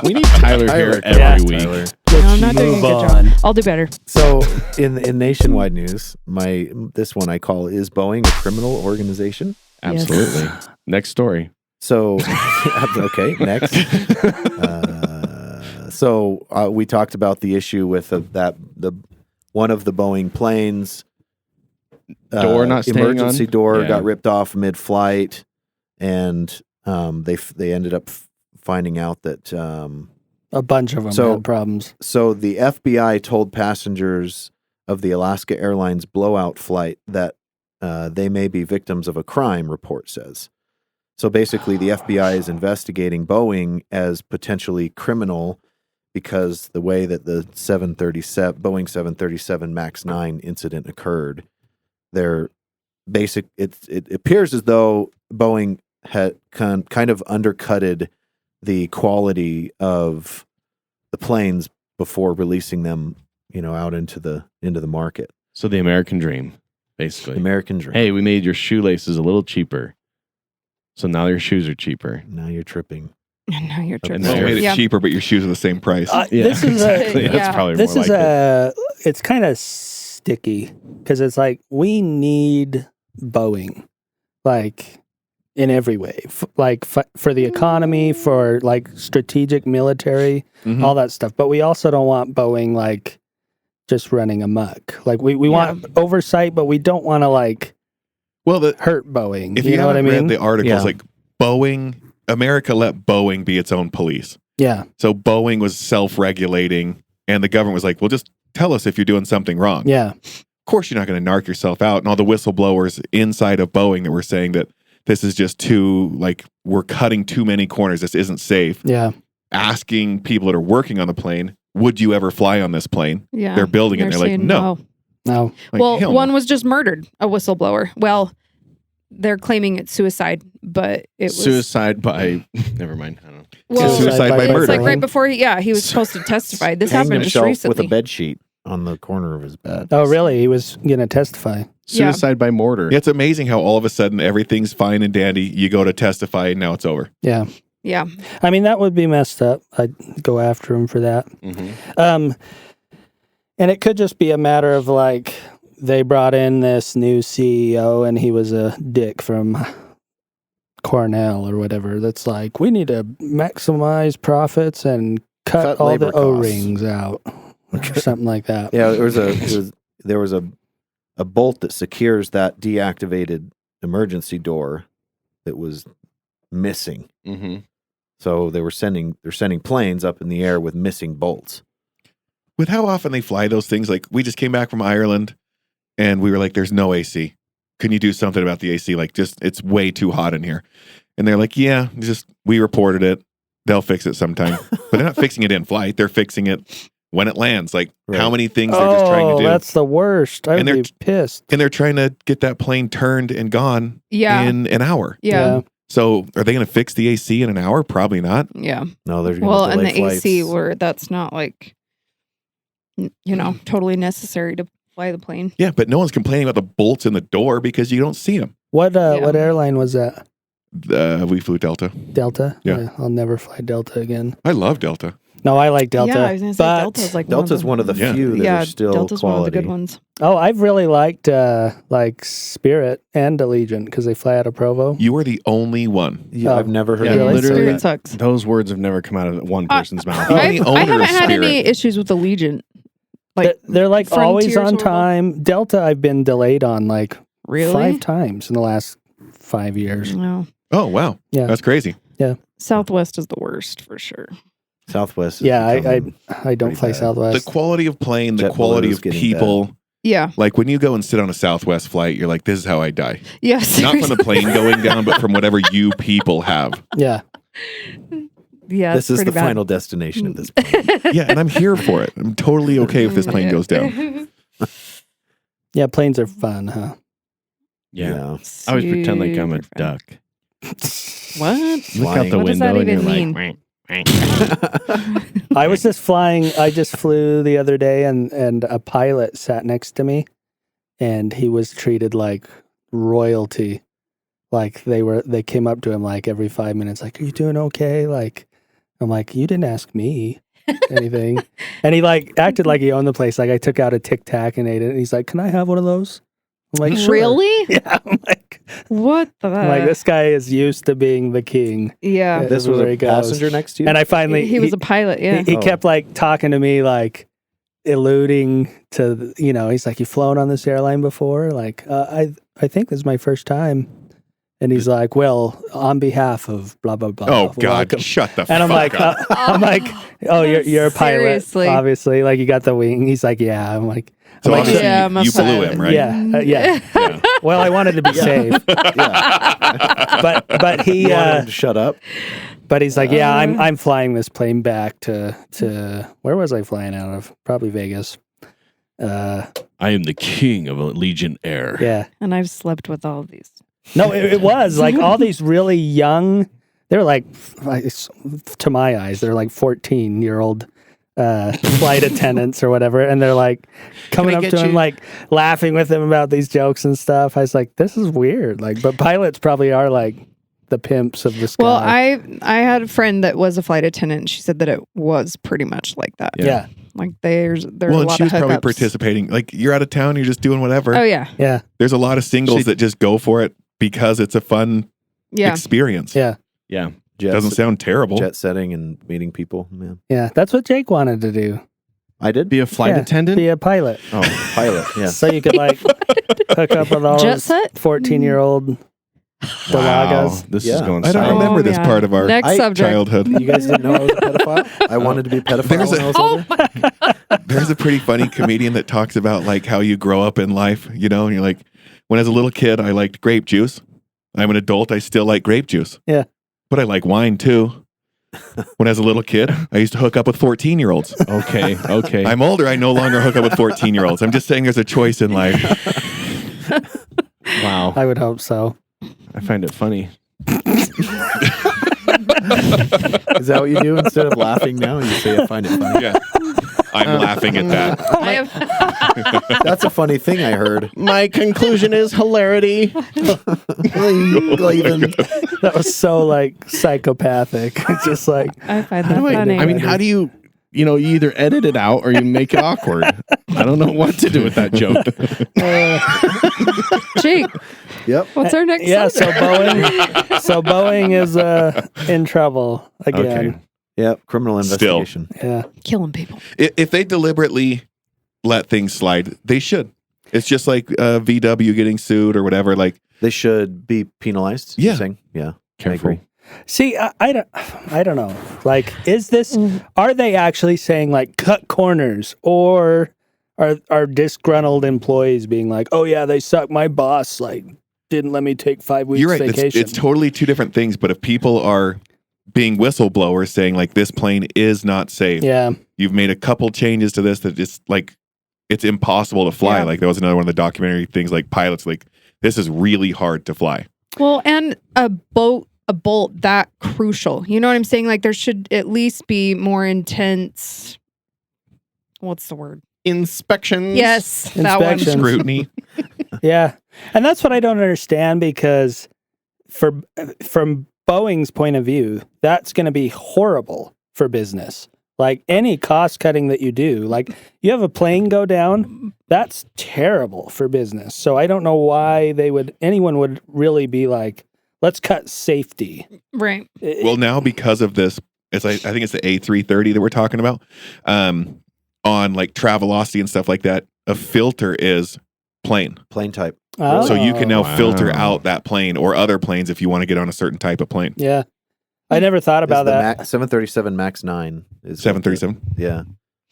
We need Tyler here every week. Tyler. No, I'm not doing a good job. I'll do better. So, in nationwide news, this one I call "Is Boeing a criminal organization?" Absolutely. Yes. Next story. So, okay, next. So we talked about the issue with the one of the Boeing planes Door not staying emergency on? door Yeah. got ripped off mid-flight, and they ended up finding out that a bunch of them had problems. So the FBI told passengers of the Alaska Airlines blowout flight that they may be victims of a crime, report says. So basically, the FBI is investigating Boeing as potentially criminal because the way that the Boeing 737 MAX 9 incident occurred, it appears as though Boeing had kind of undercutted the quality of the planes before releasing them, out into the market. So the American dream, basically. American dream. Hey, we made your shoelaces a little cheaper. So now your shoes are cheaper. Now you're tripping. And now you're tripping. And now You made it cheaper, but your shoes are the same price. This is exactly. That's probably more like it. It's kind of sticky because it's like we need Boeing, like in every way, for the economy, for like strategic military, all that stuff. But we also don't want Boeing like just running amok. Like we want oversight, but we don't want to hurt Boeing. If you know what I haven't mean? read the articles, America let Boeing be its own police. Yeah. So Boeing was self-regulating, and the government was like, well, just tell us if you're doing something wrong. Yeah. Of course you're not going to narc yourself out. And all the whistleblowers inside of Boeing that were saying that this is just we're cutting too many corners. This isn't safe. Yeah. Asking people that are working on the plane, would you ever fly on this plane? Yeah. They're building it. And they're like, saying no. No. Like, well, hell one no. was just murdered, a whistleblower. Well, they're claiming it's suicide, but it was Suicide by... Never mind. I don't know. Well, Suicide by it's murder. like right before he was supposed to testify. This Hanged happened just himself recently. with a bed sheet on the corner of his bed. Oh, really? He was going to testify. Suicide by mortar. Yeah, it's amazing how all of a sudden everything's fine and dandy. You go to testify and now it's over. Yeah. Yeah. I mean, that would be messed up. I'd go after him for that. Mm-hmm. And it could just be a matter of they brought in this new CEO and he was a dick from Cornell or whatever. That's like, we need to maximize profits and cut all labor the costs. O-rings out or something like that. Yeah, there was a bolt that secures that deactivated emergency door that was missing. Mm-hmm. So they're sending planes up in the air with missing bolts. With how often they fly those things, like we just came back from Ireland and we were like, there's no AC. Can you do something about the AC? It's way too hot in here. And they're like, yeah, we reported it. They'll fix it sometime. But they're not fixing it in flight. They're fixing it when it lands. How many things they're just trying to do. That's the worst. I would be pissed. And they're trying to get that plane turned and gone in an hour. Yeah. So are they going to fix the AC in an hour? Probably not. Yeah. No, they're going Well, to and delay the flights. AC where that's not totally necessary to fly the plane. Yeah, but no one's complaining about the bolts in the door because you don't see them. What airline was that? We flew Delta. Delta? Yeah. I'll never fly Delta again. I love Delta. No, I like Delta. Yeah, I was going to say but Delta's Delta's one of the few that are still Delta's quality. one of the good ones. Oh, I've really liked Spirit and Allegiant because they fly out of Provo. You are the only one. Yeah, I've never heard Yeah, of really? literally, Spirit sucks. those words have never come out of one person's mouth. Oh, I the owner haven't of had any Spirit. issues with Allegiant. They're like always Frontier's on horrible. time. Delta, I've been delayed on Really? 5 times in the last 5 years. No. Oh, wow. Yeah. That's crazy. Southwest is the worst for sure. Southwest. Yeah, I becoming don't pretty fly bad. The Southwest. quality of plane, the JetBlue quality is of getting people. Yeah. Like when you go and sit on a Southwest flight, you're like, this is how I die. Yeah. Not from the plane going down, but from whatever you people have. Yeah. Yeah. This is pretty the bad. final destination of this plane. Yeah, and I'm here for it. I'm totally okay if this plane goes down. Yeah, planes are fun, huh? Yeah. I always pretend like I'm a Super fun. duck. What? Look out the What does that window and you're even like, I was just flying. I just flew the other day, and a pilot sat next to me, and he was treated like royalty. Like they came up to him like every 5 minutes, like, "Are you doing okay?" Like, I'm like, "You didn't ask me anything," and he like acted like he owned the place. Like I took out a Tic Tac and ate it, and he's like, "Can I have one of those?" I'm like, "Sure." Really? Yeah. I'm like, this guy is used to being the king. Yeah. This was Where a he goes. passenger next to you? And I finally He was a pilot, yeah. He Oh. kept like talking to me, like alluding to, he's like, "You flown on this airline before?" Like, I think this is my first time. And he's like, "Well, on behalf of blah blah blah." Oh blah, God, welcome." shut the And I'm fuck like, up. "Oh, you're a pilot, Seriously. obviously. Like you got the wing." He's like, "Yeah." I'm like, So I'm like, obviously Yeah, I'm a you blew pilot. him, right? Yeah. Well, I wanted to be safe, Yeah. but he, You wanted him to shut up? but he's like, "Yeah, I'm flying this plane back to where was I flying out of? Probably Vegas." I am the king of Allegiant Air. Yeah. And I've slept with all of these. No, it was like all these really young. They're like, to my eyes, they're like 14-year-old flight attendants or whatever, and they're like coming up to him, like laughing with him about these jokes and stuff. I was like, this is weird. Like, but pilots probably are like the pimps of the sky. Well, I had a friend that was a flight attendant, and she said that it was pretty much like that. yeah, Like there's Well, a and lot she of was probably hookups. participating. Like you're out of town, you're just doing whatever. Oh yeah. yeah, There's a lot of singles that just go for it because it's a fun Yeah. experience. yeah, Yeah. Doesn't sound terrible. Jet setting and meeting people, man. yeah. That's what Jake wanted to do. I did? Be a flight Yeah, attendant? be a pilot, Oh, pilot, yeah. so you could like hook up with all Jet those set? 14-year-old Delagas. This is Yeah. going I don't south. remember this man. part of our Next subject. childhood. You guys didn't know I was a pedophile? I wanted to be a pedophile There's when I was older? There's a pretty funny comedian that talks about like how you grow up in life, and you're like, when as a little kid, I liked grape juice. I'm an adult, I still like grape juice. Yeah. But I like wine too. When as a little kid, I used to hook up with 14-year-olds. Okay. I'm older, I no longer hook up with 14-year-olds. I'm just saying there's a choice in life. Wow. I would hope so. I find it funny. Is that what you do instead of laughing now? You say, I find it funny. Yeah. I'm laughing at that. I have That's a funny thing I heard. My conclusion is hilarity. That was so like psychopathic. It's just like, I find that funny. I mean, how do you either edit it out or you make it awkward. I don't know what to do with that joke. Jake, Yep. what's our next yeah. subject? So Boeing is in trouble again. Okay. Yep. Criminal Still. investigation. Yeah. Killing people. If they deliberately let things slide, they should. It's just like VW getting sued or whatever. Like, They should be penalized. Yeah. You're saying? Yeah. Careful. I agree. See, I don't know. Like, is this? Are they actually saying like cut corners, or are disgruntled employees being like, "Oh yeah, they suck. My boss like didn't let me take 5 weeks you're right. vacation." It's totally two different things. But if people are being whistleblowers saying like this plane is not safe, Yeah. you've made a couple changes to this that just like it's impossible to fly. Yeah. Like that was another one of the documentary things. Like pilots, like this is really hard to fly. Well, and a bolt that crucial. You know what I'm saying? Like there should at least be more intense. What's the word? Inspections. Yes, that one. Inspection. Scrutiny. Yeah. And that's what I don't understand, because from Boeing's point of view, that's going to be horrible for business. Like any cost cutting that you do, like you have a plane go down, that's terrible for business. So I don't know why anyone would really be like, let's cut safety. Right. Well, now because of this, it's I think it's the A330 that we're talking about. On like Travelocity and stuff like that, a filter is plane. Plane type. Oh. So you can now Wow. filter out that plane or other planes if you want to get on a certain type of plane. Yeah. I never thought about that. 737 MAX 9 is 737. Yeah.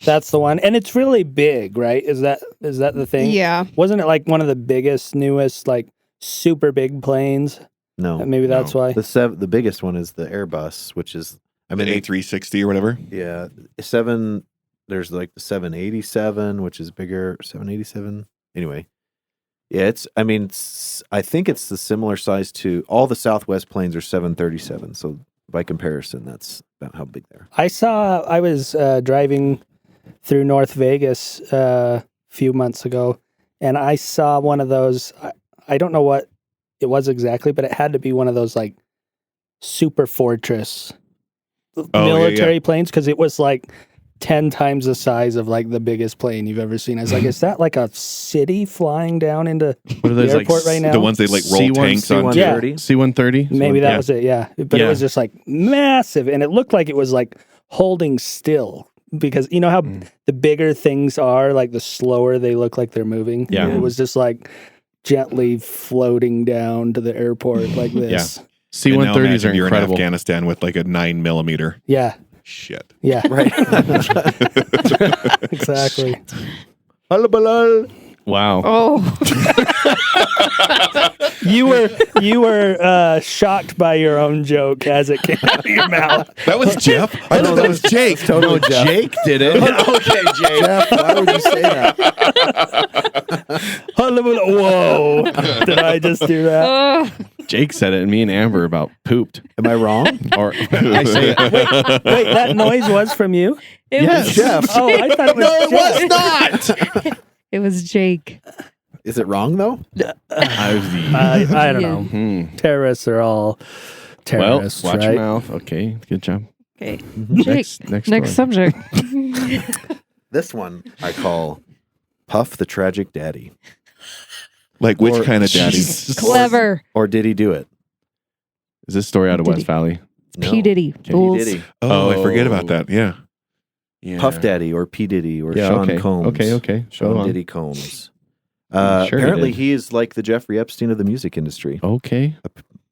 That's the one. And it's really big, right? Is that the thing? Yeah. Wasn't it like one of the biggest, newest, like super big planes? No. Maybe that's why. The biggest one is the Airbus, which is I mean, A360 or whatever. yeah, there's like the 787, which is bigger, 787. Anyway. Yeah, I think it's the similar size to all the Southwest planes are 737. So by comparison, that's about how big they are. I was driving through North Vegas a few months ago, and I saw one of those. I don't know what it was exactly, but it had to be one of those like super fortress military planes because it was like 10 times the size of like the biggest plane you've ever seen. I was like, is that like a city flying down into What are the those, like, airport right now? The ones they like roll C1, tanks on. Yeah. C-130? Maybe that Yeah. was it, yeah. But it Yeah. was just like massive, and it looked like it was like holding still because you know how the bigger things are, like the slower they look like they're moving. Yeah. It was just like gently floating down to the airport like this. And now C-130s imagine are you're in incredible. Afghanistan with like a 9mm. Yeah, Shit. yeah, Right. exactly. Wow. Oh, You were shocked by your own joke as it came out of your mouth. That was Jeff. I thought that was Jake. Totally Jeff. Jake did it. Okay, Jeff, why would you say that? Whoa! Did I just do that? Jake said it, and me and Amber about pooped. Am I wrong? Or I say it. Wait, that noise was from you? it Yes. was Jeff. Oh, I thought it was Jeff. not. It was Jake. Is it wrong though? I don't know. Hmm. Terrorists are all Well, terrorists, watch right? your mouth. Okay, good job. Okay, Jake. Next story. subject. This one I call Puff the Tragic Daddy. Like which Or- kind of daddy? Jesus. Clever. Or did he do it? Is this story out of Did West he- Valley? No. P Diddy. P. Fools. Diddy. Oh, I forget about that. Yeah. Yeah. Puff Daddy or P. Diddy or Yeah, Sean okay. Combs. Okay. Go Sean on. Diddy Combs. I'm sure he Apparently did. he is like the Jeffrey Epstein of the music industry, Okay.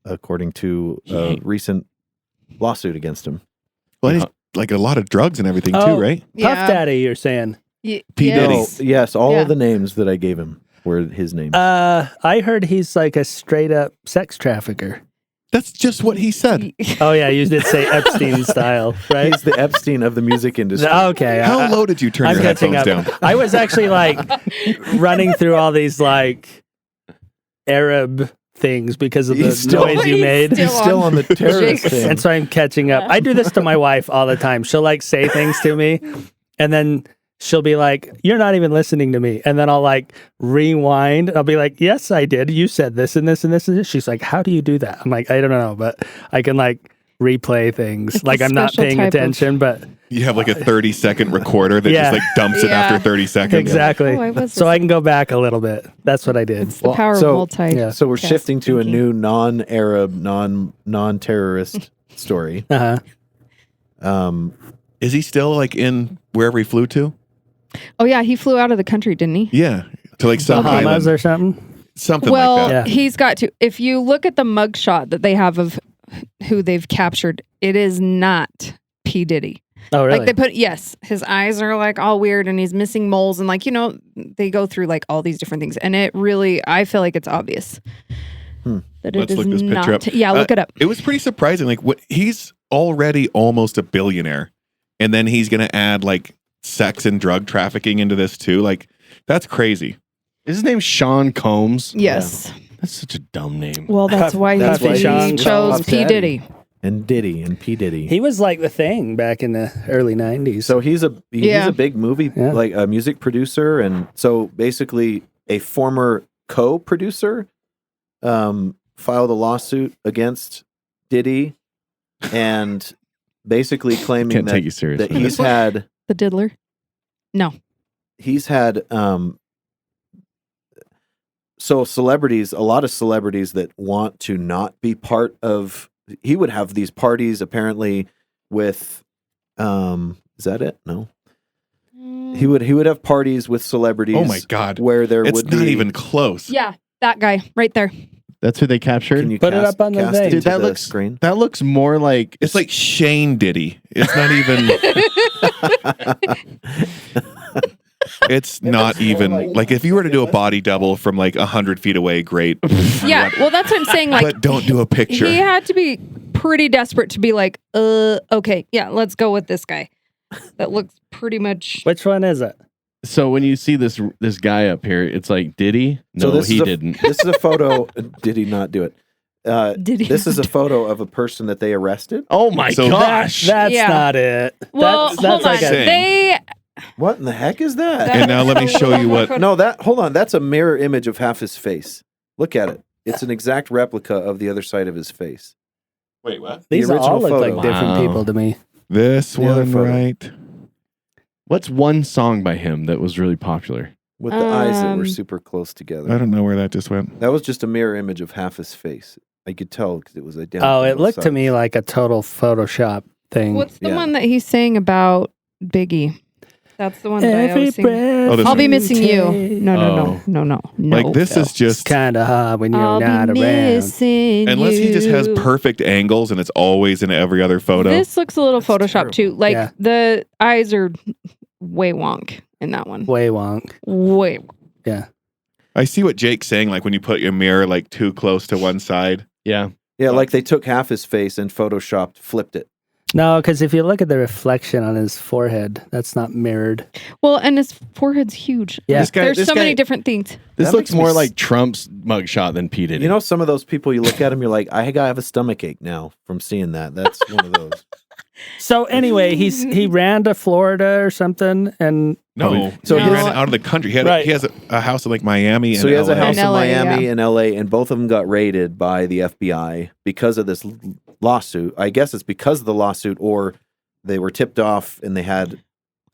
according to a Yeah. recent lawsuit against him. Well, he's like a lot of drugs and everything Oh. too, right? Puff Daddy, you're saying? P. Yes. No, yes, all Yeah. of the names that I gave him were his names. I heard he's like a straight up sex trafficker. That's just what he said. Oh yeah, you did say Epstein style, right? He's the Epstein of the music industry. Okay. How low did you turn I'm your catching headphones up. down? I was actually like running through all these like Arab things because of the He's still- noise you made. He's still on the terrorist Jake's- thing. And so I'm catching up. I do this to my wife all the time. She'll like say things to me and then she'll be like, "You're not even listening to me." And then I'll like rewind. I'll be like, "Yes, I did. You said this and this and this and this." She's like, "How do you do that?" I'm like, "I don't know, but I can like replay things. It's like a I'm not special paying type of- attention, but You have like a 30-second recorder that Yeah. just like dumps it Yeah. after 30 seconds. exactly. Oh, I was So I can go back a little bit. That's what I did. It's the Well, power so- of multi. Yeah. So we're Yes, shifting to a thank you. new non-Arab, non-terrorist story. Uh-huh. Is he still like in wherever he flew to? Oh yeah, he flew out of the country, didn't he? Yeah. To like some Bahamas island. or something. Something Well, like that. Yeah. he's got to. If you look at the mugshot that they have of who they've captured, it is not P. Diddy. Oh, really? Like they put, yes, his eyes are like all weird and he's missing moles and like, you know, they go through like all these different things. And it really, I feel like it's obvious that Let's it is look this not. picture up. Yeah, look it up. It was pretty surprising. Like he's already almost a billionaire. And then he's going to add like sex and drug trafficking into this too. Like that's crazy. Is his name Sean Combs? Yes. That's such a dumb name. Well, that's why That's he why Sean chose Puff P. Daddy. Diddy. And Diddy and P. Diddy. He was like the thing back in the early 90s. So he's a Yeah. big movie Yeah. like a music producer, and so basically a former co-producer filed a lawsuit against Diddy, and basically claiming Can't take you that seriously. he's had The diddler. No. so celebrities, a lot of celebrities that want to not be part of. He would have these parties apparently with. Is that it? No. He would have parties with celebrities. Oh my God. Where there It's would not be even close. Yeah, that guy right there. That's who they captured? Can you Put it cast, up on the cast thing. it Dude, to that the looks screen? That looks more like It's like Shane Diddy. It's not even. It's not even like if you were to do a body double from like 100 feet away, great. Yeah, well, that's what I'm saying. Like, But don't do a picture. he had to be pretty desperate to be like, okay, yeah, let's go with this guy. That looks pretty much. Which one is it? So when you see this guy up here, it's like, did he? No, this he is a- didn't. This is a photo. Did he not do it? Did he This is a not photo of a person that they arrested. Oh my So gosh! That's Yeah. not it. Well, that's hold on. like a, Same. They. What in the heck is that? And now let me show you what- No, that hold on. That's a mirror image of half his face. Look at it. It's an exact replica of the other side of his face. Wait, what? These original all look photo. like different Wow. people to me. This The other one, photo. right? What's one song by him that was really popular? With the eyes that were Um, super close I together. don't know where that just went. That was just a mirror image of half his face. I could tell because it was identical. Oh, on it both looked to sides. me like a total Photoshop thing. What's the Yeah. one that he's saying about Biggie? That's the one that I Every always sing. breath Oh, this I'll be one. missing you. take. No. Like this is It's just kind of hard when you're I'll not be around. missing unless he just has you. perfect angles and it's always in every other photo. This looks a little That's Photoshop too. Like Yeah. the eyes are way wonk in that one. Way wonk. Way. Yeah. I see what Jake's saying. Like when you put your mirror like too close to one side. Yeah. Yeah, like they took half his face and photoshopped, flipped it. No, because if you look at the reflection on his forehead, that's not mirrored. Well, and his forehead's huge. Yeah. This guy, There's this so guy- many different things. This That looks makes me more s- like Trump's mugshot than P. Diddy. You know, some of those people, you look at them, you're like, I have a stomach ache now from seeing that. That's one of those. So anyway, he ran to Florida or something, and No. So he No. ran out of the country. Right. He has a house in like Miami. So and he has a LA. house In in LA, Miami yeah. and LA, and both of them got raided by the FBI because of this lawsuit. I guess it's because of the lawsuit, or they were tipped off and they had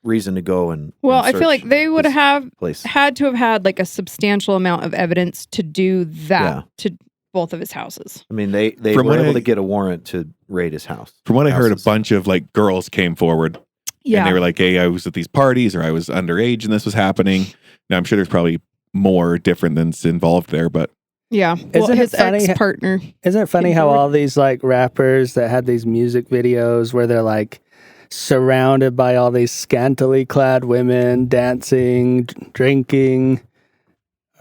reason to go and. Well, and I feel search like they would this have place. had to have had like a substantial amount of evidence to do that Yeah. to both of his houses. I mean, they From were what able I- to get a warrant to raid his house. From what I heard, a Houses. bunch of like girls came forward Yeah. and they were like, "Hey, I was at these parties, or I was underage, and this was happening." Now I'm sure there's probably more different than's involved there, but yeah. Well, Isn't it his funny ex partner. isn't it funny Came how forward. all these like rappers that had these music videos where they're like surrounded by all these scantily clad women dancing, drinking,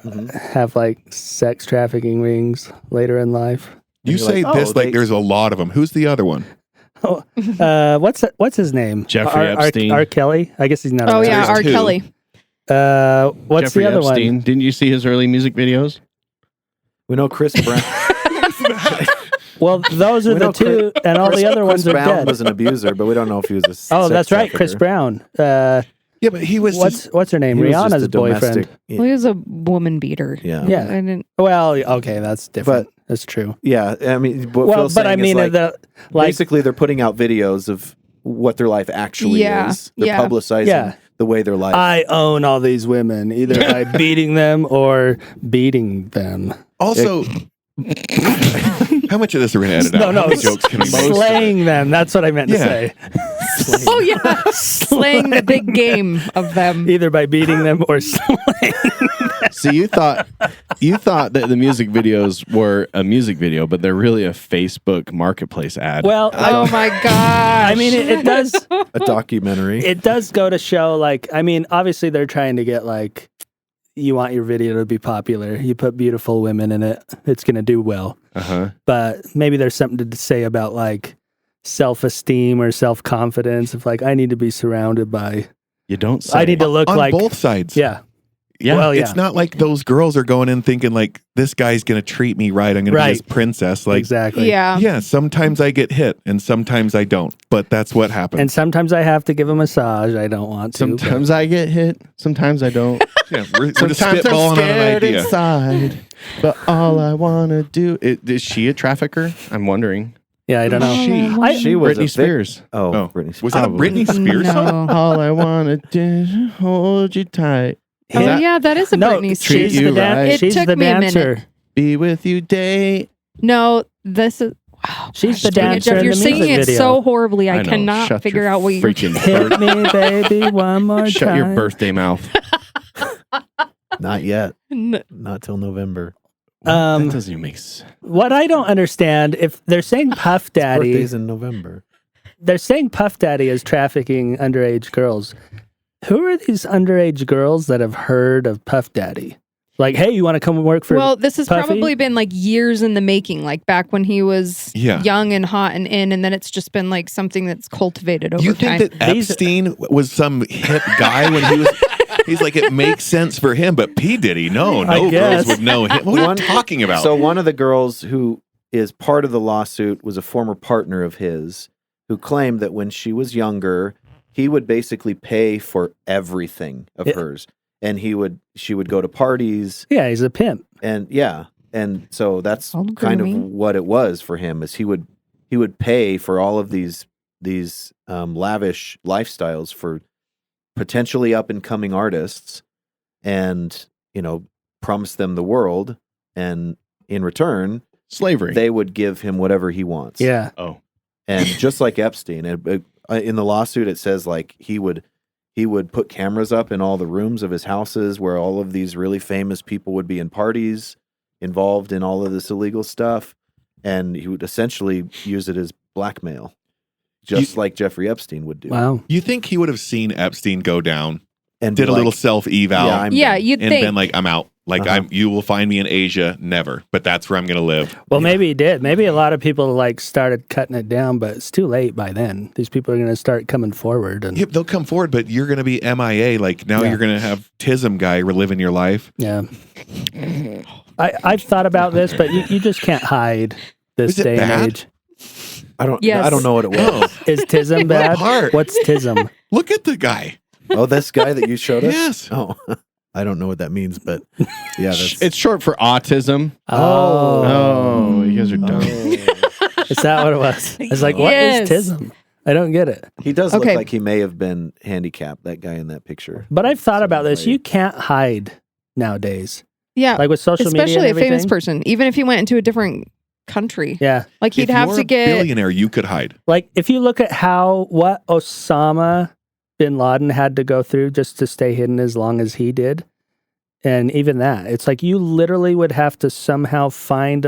Mhm. have like sex trafficking rings later in life? you you're say like, this oh, like they- there's a lot of them. Who's the other one? What's his name? Jeffrey Epstein. R. Kelly. I guess he's not. Oh around. yeah, There's R. two. Kelly. What's Jeffrey the other Epstein. one? Didn't you see his early music videos? We know Chris Brown. Well, those are We the know two, and all the other Chris ones are Brown dead. was an abuser, but we don't know if he was a. Oh, sex that's right, Chris trafficker. Brown. Yeah, but he was just, What's her name? He was just Rihanna's a boyfriend. domestic- Well, he was a woman beater. Yeah. Yeah. I didn't. Well, okay, that's different. That's true. Yeah, I mean, what Well, Phil's but I saying is, mean, like, like basically they're putting out videos of what their life actually Yeah, is. They're yeah. publicizing Yeah. the way their life. I own all these women, either by beating them or beating them. also. How much of this are we going to edit No, out? no, How many jokes can we make? slaying them. That's what I meant to Yeah. say. Oh yeah, slaying the big game of them. Either by beating them or slaying. So you thought that the music videos were a music video, but they're really a Facebook marketplace ad. Well, Oh my god! I mean, it does. a documentary. It does go to show, like, I mean, obviously they're trying to get, like, you want your video to be popular. You put beautiful women in it, it's going to do well. uh-huh. But maybe there's something to say about, like, self-esteem or self-confidence. If, like, I need to be surrounded by, You don't say. I need to look On like, both sides. yeah. Yeah. Well, yeah. It's not like those girls are going in thinking like this guy's going to treat me right. I'm going to be Right. his princess. Like, Exactly. yeah, sometimes I get hit and sometimes I don't, but that's what happens. And sometimes I have to give a massage. I don't want to. but- Sometimes I get hit. Sometimes I don't. yeah, we're just Sometimes I'm spitballing on an scared idea. inside, but all I want to do is she a trafficker? I'm wondering. Yeah, I don't know. She was Britney a Spears. Oh, Britney Spears. was that a Probably. Britney Spears song? No. All I want to do is hold you tight. Oh that- yeah, that is a No, Britney treat Spears. you the right. It she's took the me a minute. dancer. Be with you day. No, this is. Wow, She's the dang it, dancer Jeff, in you're the singing music it video. so horribly. I know. cannot Shut figure your out what you're. freaking Hit me, baby, one more time. Shut your birthday mouth. Not yet. N- Not till November. That doesn't even make sense. What I don't understand, if they're saying Puff Daddy, Birthday's in November. they're saying Puff Daddy is trafficking underage girls. Who are these underage girls that have heard of Puff Daddy? Like, hey, you want to come work for? Well, this has Puffy? probably been like years in the making, like back when he was Yeah. young and hot and in, and then it's just been like something that's cultivated over You time. think that Epstein was some hip guy when he was? He's like, it makes sense for him, but P. Diddy, no I girls guess. would know him. What are you talking about? So one of the girls who is part of the lawsuit was a former partner of his who claimed that when she was younger, he would basically pay for everything of Yeah. hers. And she would go to parties yeah, he's a pimp. and and so that's All kind of grooming. what it was for him. Is he would pay for all of these lavish lifestyles for potentially up and coming artists, and promise them the world, and in return Slavery. they would give him whatever he wants. Yeah. Oh. And just like Epstein, in the lawsuit it says like he would put cameras up in all the rooms of his houses where all of these really famous people would be in parties involved in all of this illegal stuff, and he would essentially use it as blackmail, just like Jeffrey Epstein would do. Wow. You think he would have seen Epstein go down, And did be a little like, self-eval, Yeah, I'm Yeah, done. you'd and think. been like, I'm out. Like, you will find me in Asia, never. But that's where I'm going to live. Well, maybe he did. Maybe a lot of people like started cutting it down, but it's too late by then. These people are going to start coming forward, and Yep, they'll come forward, but you're going to be MIA. Like, now Yeah. you're going to have TISM guy reliving your life. yeah. I've thought about this, but you just can't hide this Is it day bad? and age. Yes. I don't know what it was. Is tism bad? part? What's tism? Look at the guy. Oh, this guy that you showed us? Yes. Oh, I don't know what that means, but yeah, that's It's short for autism. Oh. Oh, you guys are dumb. Is that what it was? I was like, what Yes. is tism? I don't get it. he does Okay. look like he may have been handicapped, that guy in that picture. But I've thought about this. Right. You can't hide nowadays. Yeah. Like with social media and Especially a everything. famous person, even if he went into a different country. Yeah. Like he'd If have you're to a get. billionaire, you could hide. Like if you look at what Osama bin Laden had to go through just to stay hidden as long as he did. And even that, it's like you literally would have to somehow find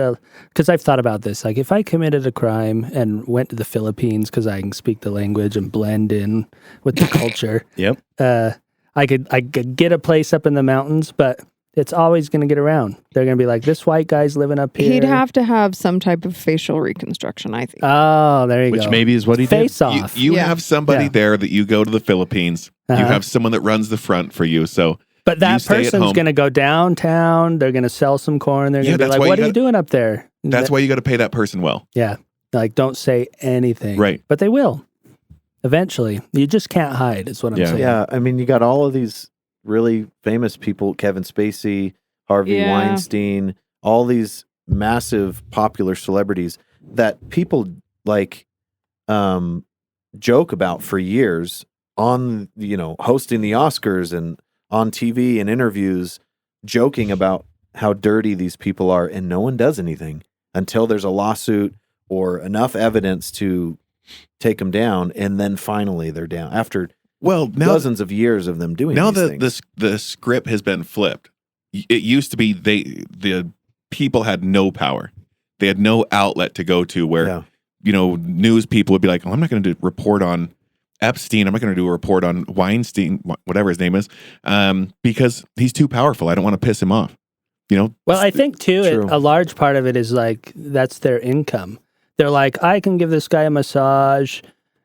because I've thought about this. Like if I committed a crime and went to the Philippines because I can speak the language and blend in with the culture, Yep. I could get a place up in the mountains, but it's always going to get around. They're going to be like, this white guy's living up here. He'd have to have some type of facial reconstruction, I think. Oh, there you go. Which maybe is what he did. Face You, off. you Yeah. have somebody Yeah. there that you go to the Philippines. Uh-huh. You have someone that runs the front for you. So But you that stay at person's home. going to go downtown. They're going to sell some corn. They're Yeah, going to be that's like, why what you are you gotta- doing up there? that's why you got to pay that person well. Yeah. Like, don't say anything. Right. But they will. Eventually. You just can't hide, is what I'm Yeah. saying. Yeah, I mean, you got all of these really famous people, Kevin Spacey, Harvey Yeah. Weinstein, all these massive popular celebrities that people like joke about for years on, hosting the Oscars and on TV and interviews, joking about how dirty these people are, and no one does anything until there's a lawsuit or enough evidence to take them down, and then finally they're down after Well, now dozens of years of them doing now these that things. the script has been flipped. It used to be the people had no power. They had no outlet to go to where Yeah. news people would be like, "Oh, I'm not going to report on Epstein. I'm not going to do a report on Weinstein, whatever his name is, because he's too powerful. I don't want to piss him off." Well, I think, too, True. a large part of it is like, that's their income. They're like, I can give this guy a massage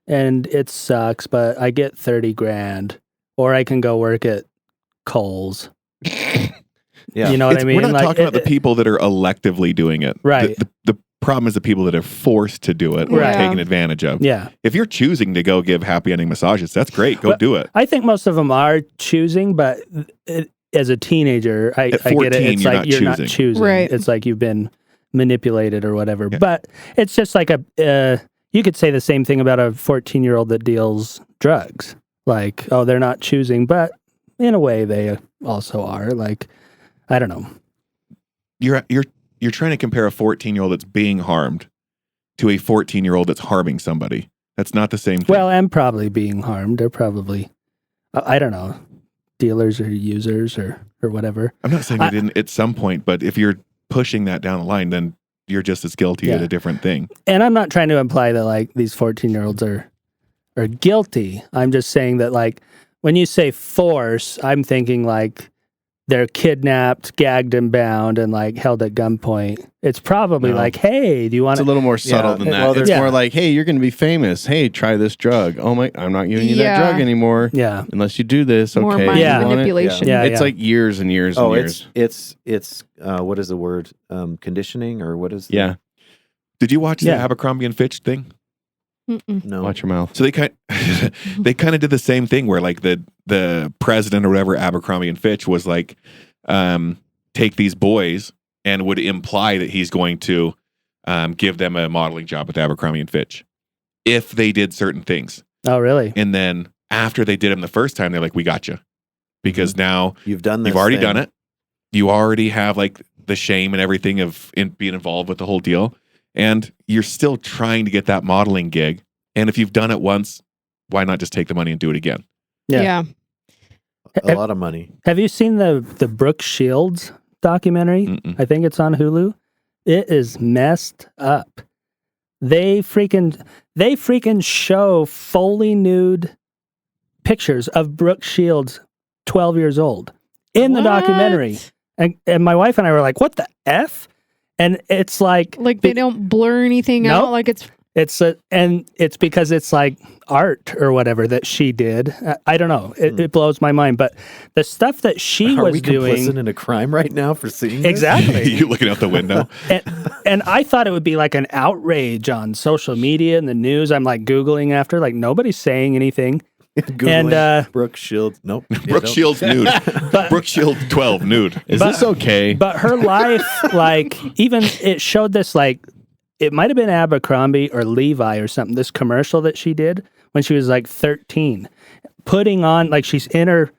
and it sucks, but I get 30 grand. Or I can go work at Kohl's. Yeah. You know what I mean? We're not Like, talking about the people that are electively doing it. Right. The problem is the people that are forced to do it or Right. taken advantage of. Yeah. If you're choosing to go give happy ending massages, that's great. Go Well, do it. I think most of them are choosing, but as a teenager, I At get it. 14, It's you're like not you're not choosing. choosing. Right. It's like you've been manipulated or whatever. Yeah. But it's just like you could say the same thing about a 14-year-old that deals drugs. Like, oh, they're not choosing, but in a way they also are. Like, I don't know. You're trying to compare a 14-year-old that's being harmed to a 14-year-old that's harming somebody. That's not the same thing. Well, and probably being harmed. They're probably, I don't know, dealers or users or whatever. I'm not saying they didn't at some point, but if you're pushing that down the line, then you're just as guilty at Yeah. a different thing. And I'm not trying to imply that like these 14-year-olds are guilty. I'm just saying that like when you say force, I'm thinking like they're kidnapped, gagged and bound and like held at gunpoint. It's probably No. like, hey, do you want It's a little more subtle than that. well, It's yeah. more like, hey, you're going to be famous. Hey, try this drug. Oh my, I'm not giving you Yeah. that drug anymore Yeah. unless you do this. More Okay, mind Yeah. you want it? manipulation. Yeah. It's like years and years and Oh, years. it's what is the word? Conditioning, or what is? Yeah, Did you watch Yeah. the Abercrombie and Fitch thing? No. watch your mouth. So they kind of did the same thing where like the president or whatever Abercrombie and Fitch was like, take these boys and would imply that he's going to give them a modeling job with Abercrombie and Fitch if they did certain things. Oh, really? And then after they did them the first time, they're like, we got you. Because now You've already done it. You already have like the shame and everything of being involved with the whole deal. And you're still trying to get that modeling gig. And if you've done it once, why not just take the money and do it again? Yeah. A lot of money. Have you seen the Brooke Shields documentary? Mm-mm. I think it's on Hulu. It is messed up. They freaking show fully nude pictures of Brooke Shields, 12 years old, in the documentary. And my wife and I were like, what the F? And it's like they don't blur anything out. Like and it's because it's like art or whatever that she did. I don't know. It blows my mind. But the stuff that she Are was we doing, complicit in a crime right now for seeing this? exactly. You're looking out the window. and I thought it would be like an outrage on social media and the news. I'm like Googling after, like nobody's saying anything. Googling And Brooke Shields. Nope. Brooke Shields nude. Brooke Shields 12 nude. Is this okay? But her life, like, even it showed this, like, it might have been Abercrombie or Levi or something, this commercial that she did when she was like 13, putting on, like, she's in her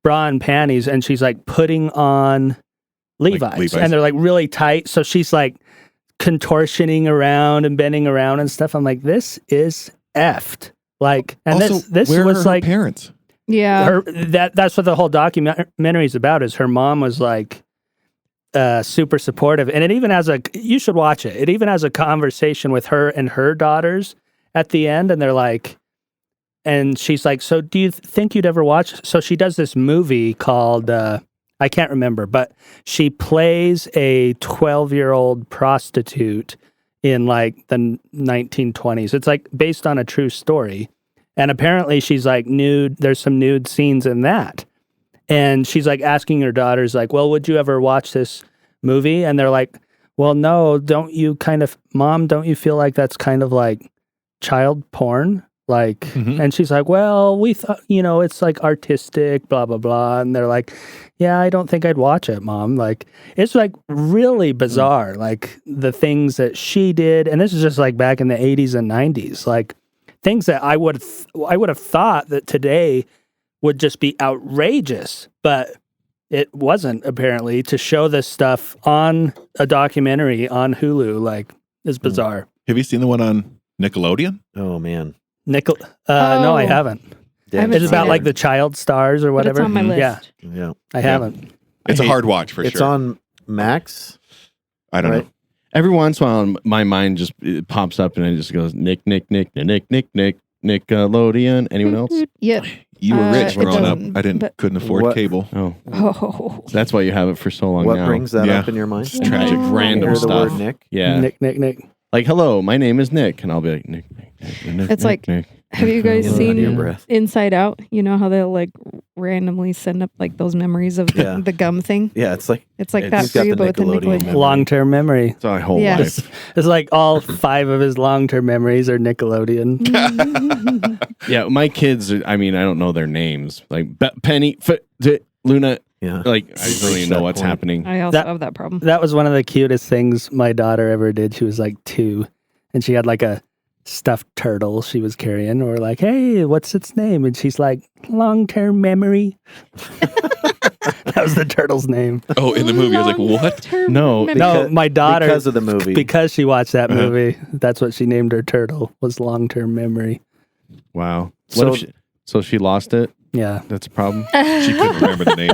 bra and panties and she's like putting on Levi's. And they're like really tight. So she's like contortioning around and bending around and stuff. I'm like, this is effed. Like, and also, this where was are her like parents. Yeah. That's what the whole documentary is about. Is her mom was like super supportive, and it even has you should watch it. It even has a conversation with her and her daughters at the end, and they're like, and she's like, so do you think you'd ever watch? So she does this movie called I can't remember, but she plays a 12-year-old prostitute in like the 1920s. It's like based on a true story. And apparently she's like nude. There's some nude scenes in that. And she's like asking her daughters like, well, would you ever watch this movie? And they're like, well, no, Mom, don't you feel like that's kind of like child porn? Like, and she's like, well, we thought, it's like artistic, blah, blah, blah. And they're like, yeah, I don't think I'd watch it, Mom. Like, it's like really bizarre, like the things that she did. And this is just like back in the 80s and 90s, like things that I would have thought that today would just be outrageous, but it wasn't apparently. To show this stuff on a documentary on Hulu, like, is bizarre. Have you seen the one on Nickelodeon? Oh, man. No, I haven't. Damn, It's about seen like it. the child stars or But whatever. it's on my list. Yeah. I haven't. It's a hard watch for It's sure. on Max. I don't right? know. Every once in a while, my mind just it pops up and it just goes Nickelodeon. Anyone else? Yep. You were rich it growing up. doesn't, Couldn't afford What- cable. Oh, Oh. that's why you have it for so long What now. brings that Yeah. up in your mind? It's tragic. Oh. Random Hear the stuff. word Nick? Yeah, Nick. like hello, my name is Nick, and I'll be like Nick. It's like- Have you guys Hold on to your seen breath. Inside Out? You know how they'll like randomly send up like those memories of Yeah. the gum thing? Yeah, it's like It's like It's- that He's for got you, the but with the Nickelodeon Nickelodeon. memory. Long-term memory. It's my whole Yeah. life. It's like all 5 of his long-term memories are Nickelodeon. Yeah, my kids. I mean, I don't know their names. Like Penny, Luna. yeah. Like I don't even know what's happening. I also That- have that problem. That was one of the cutest things my daughter ever did. She was like 2, and she had like a stuffed turtle she was carrying. We're like, hey, what's its name? And she's like, long-term memory. That was the turtle's name. Oh, in the movie, I was like, what? No, No, my daughter, Because of the movie. because she watched that movie, that's what she named her turtle, was long-term memory. Wow. So- So she lost it. Yeah. That's a problem. She couldn't remember the name.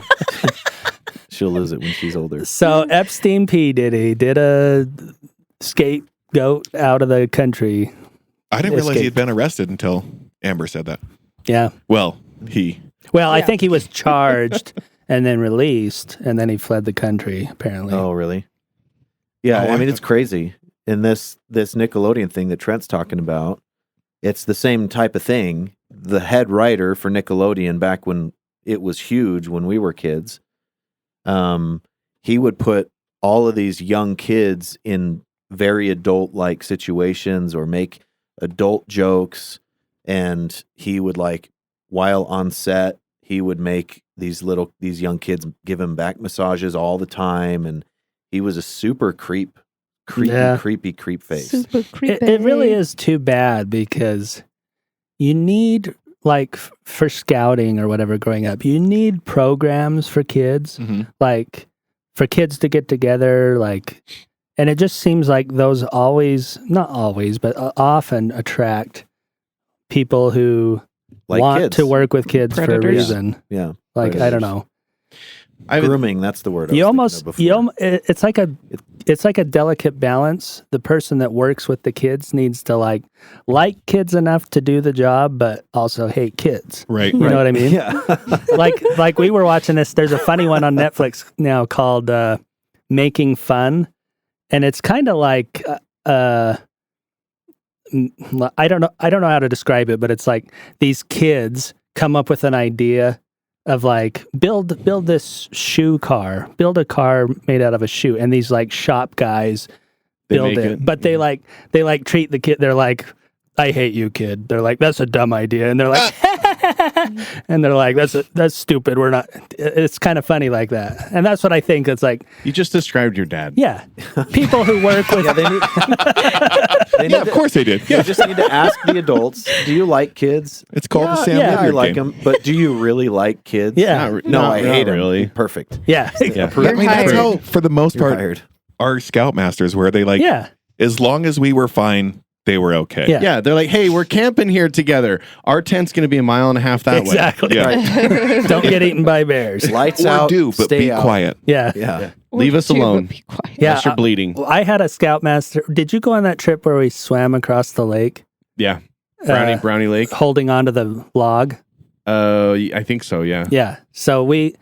She'll lose it when she's older. So Epstein P. Diddy did a scapegoat out of the country. I didn't realize he had Escaped. been arrested until Amber said that. Yeah. Well, he. Well, I Yeah. think he was charged and then released, and then he fled the country, apparently. Oh, really? Yeah, Oh, I I mean, it's thought- crazy. In this Nickelodeon thing that Trent's talking about, it's the same type of thing. The head writer for Nickelodeon back when it was huge, when we were kids, he would put all of these young kids in very adult-like situations or make adult jokes, and he would, like, while on set, he would make these young kids give him back massages all the time, and He was a super creepy creep face. Super creepy. It really is too bad because you need, like, for scouting or whatever growing up, you need programs for kids, like for kids to get together, like, and it just seems like those not always, but often attract people who Like want kids. to work with kids for a Predators. reason. Yeah. Like, I don't know. Grooming, that's the word. It's like a delicate balance. The person that works with the kids needs to like kids enough to do the job, but also hate kids. Right. You know what I mean? Yeah. like we were watching this. There's a funny one on Netflix now called Making Fun, and it's kind of like I don't know how to describe it, but it's like these kids come up with an idea of like build this shoe car, build a car made out of a shoe, and these like shop guys build it. But they treat the kid. They're like, I hate you, kid. They're like, that's a dumb idea, and they're like, and they're like, that's stupid. We're not. It's kind of funny like that, and that's what I think. It's like You just described your dad. yeah, people who work with Yeah, of course they did. You Yeah. just need to ask the adults, do you like kids? It's called the Sam yeah, I Hilliard like game. them, but do you really like kids? Yeah. No, I hate them. really. Perfect. yeah. Yeah. Approve. I mean, that's how, for the most You're part, hired. our scoutmasters were. They like, Yeah. as long as we were fine, they were okay. Yeah. Yeah, they're like, hey, we're camping here together. Our tent's going to be a mile and a half that way. Exactly. Yeah. Don't get eaten by bears. Lights Or out. do, but stay be out. quiet. Yeah. Yeah. Leave us alone. Be quiet. Yeah. Unless you're bleeding. I had a scoutmaster. Did you go on that trip where we swam across the lake? Yeah. Uh, Brownie Lake. Holding onto the log? I think so, yeah. Yeah. So we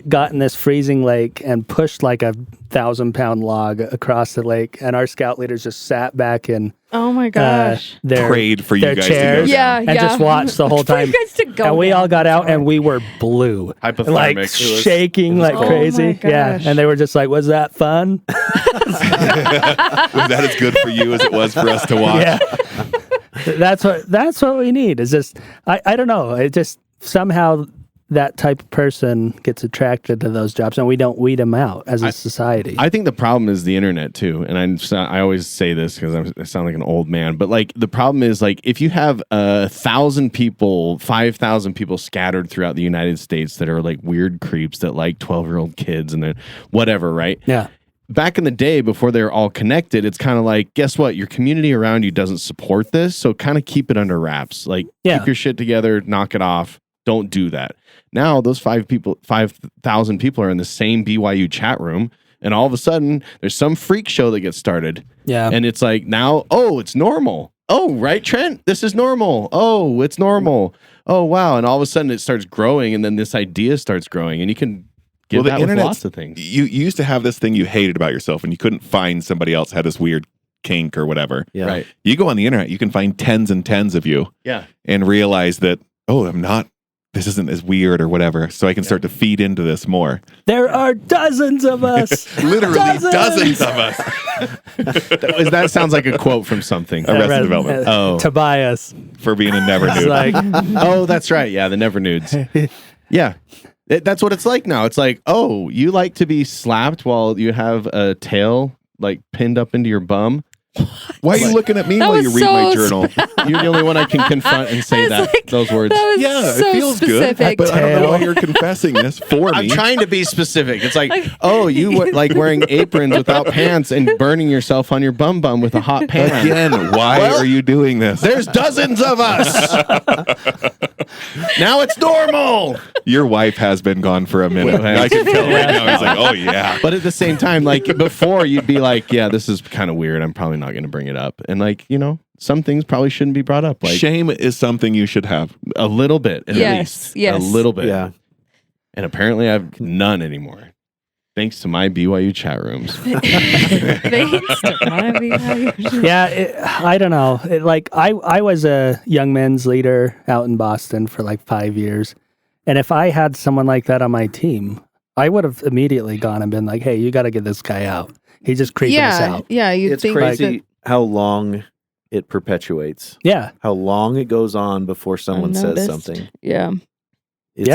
got in this freezing lake and pushed like a 1,000-pound log across the lake, and our scout leaders just sat back in Oh my gosh. their Prayed for you their guys chairs. to go down. Yeah, and just watched the whole For you time. guys to go And we all down. got out and we were blue. Hypothermic. Like It was- shaking like cold. crazy. Oh my Yeah. gosh. And they were just like, was that fun? Was that as good for you as it was for us to watch? Yeah. That's what we need. Is just I don't know. It just somehow that type of person gets attracted to those jobs, and we don't weed them out as a society. I think the problem is the internet too, and I always say this because I sound like an old man, but like the problem is like if you have 1,000 people, 5,000 people scattered throughout the United States that are like weird creeps that like 12-year-old kids and then whatever, right? Yeah. Back in the day, before they were all connected, it's kind of like, guess what? Your community around you doesn't support this, so kind of keep it under wraps. Like, keep your shit together, knock it off. Don't do that. Now, those 5,000 people are in the same BYU chat room, and all of a sudden, there's some freak show that gets started. Yeah. And it's like, now, it's normal. Oh, right, Trent? This is normal. Oh, it's normal. Oh, wow. And all of a sudden, it starts growing, and then this idea starts growing, and you can get that with lots of things. You used to have this thing you hated about yourself, and you couldn't find somebody else had this weird kink or whatever. Yeah. Right. You go on the internet, you can find tens and tens of you. Yeah. And realize that, this isn't as weird or whatever. So I can start to feed into this more. There are dozens of us. Literally dozens of us. That sounds like a quote from something. Arrested Development. Oh. Tobias. For being a never It's nude. like, Oh, that's right. Yeah, the never nudes. Yeah. That's what it's like now. It's like, oh, you like to be slapped while you have a tail like pinned up into your bum? Why are you looking at me That while was you read my so journal? You're the only one I can confront and say those words. That was Yeah, so it feels specific. good. But I don't know Tail. why you're confessing this for I'm me. trying to be specific. It's like, oh, you like wearing aprons without pants and burning yourself on your bum with a hot pan. Again, why are you doing this? There's dozens of us. Now it's normal. Your wife has been gone for a minute. Well, I can tell right now. He's like, oh, yeah. But at the same time, like before, you'd be like, yeah, this is kind of weird. I'm probably not going to bring it up. And like, some things probably shouldn't be brought up. Like Shame is something you should have. a little bit, at least. Yes. A little bit. Yeah. And apparently I have none anymore. Thanks to my BYU chat rooms. Thanks to my BYU. yeah, I don't know. I was a young men's leader out in Boston for like 5 years. And if I had someone like that on my team, I would have immediately gone and been like, hey, you got to get this guy out. He's just creeping us out. Yeah, you It's think crazy how long it perpetuates. Yeah. How long it goes on before someone says Unnoticed. something. Yeah. It's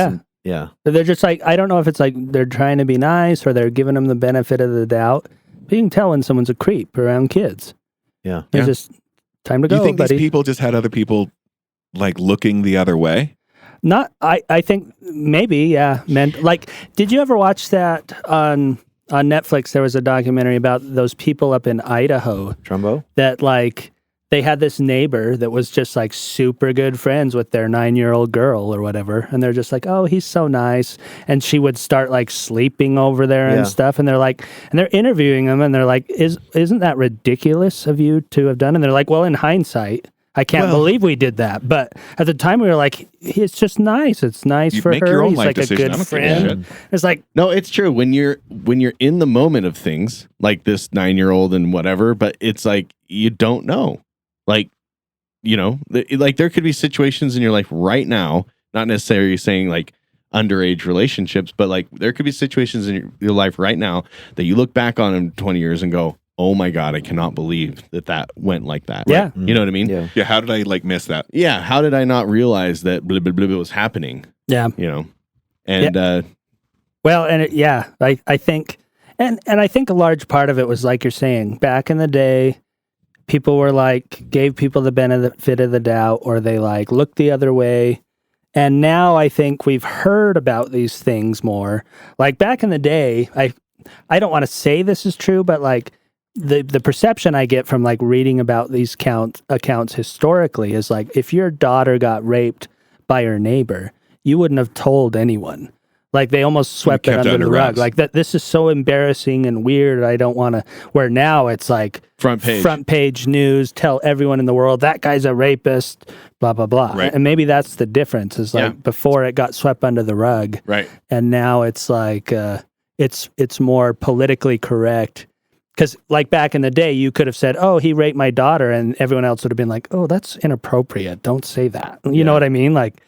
Yeah. They're just like, I don't know if it's like they're trying to be nice or they're giving them the benefit of the doubt. But you can tell when someone's a creep around kids. Yeah. It's just time to Do go, you think buddy. these people just had other people like looking the other way? Not, I think maybe, yeah. Like, did you ever watch that on Netflix? There was a documentary about those people up in Idaho. Trumbo? That like, they had this neighbor that was just like super good friends with their 9-year-old girl or whatever. And they're just like, oh, he's so nice. And she would start like sleeping over there and stuff. And they're like, and they're interviewing them and they're like, isn't that ridiculous of you to have done? And they're like, well, in hindsight, I can't believe we did that. But at the time we were like, it's just nice. It's nice for her. He's like a good friend. It's like, no, it's true. When you're in the moment of things like this 9-year-old and whatever, but it's like, you don't know. Like, you know, like there could be situations in your life right now, not necessarily saying like underage relationships, but like there could be situations in your life right now that you look back on in 20 years and go, oh my God, I cannot believe that went like that. Yeah. Right? You know what I mean? Yeah. How did I like miss that? Yeah. How did I not realize that blah, blah, blah, blah was happening? Yeah. You know, and, well, and I think, and I think a large part of it was like you're saying, back in the day, people were like, gave people the benefit of the doubt, or they like looked the other way. And now I think we've heard about these things more. Like back in the day, I don't want to say this is true, but like the perception I get from like reading about these accounts historically is like, if your daughter got raped by her neighbor, you wouldn't have told anyone. Like they almost swept it under the rug. Like that. This is so embarrassing and weird. I don't want to. Where now it's like front page news. Tell everyone in the world that guy's a rapist. Blah blah blah. Right. And maybe that's the difference. Is like before it got swept under the rug. Right. And now it's like it's more politically correct. Because like back in the day, you could have said, "Oh, he raped my daughter," and everyone else would have been like, "Oh, that's inappropriate. Don't say that." You know what I mean? Like.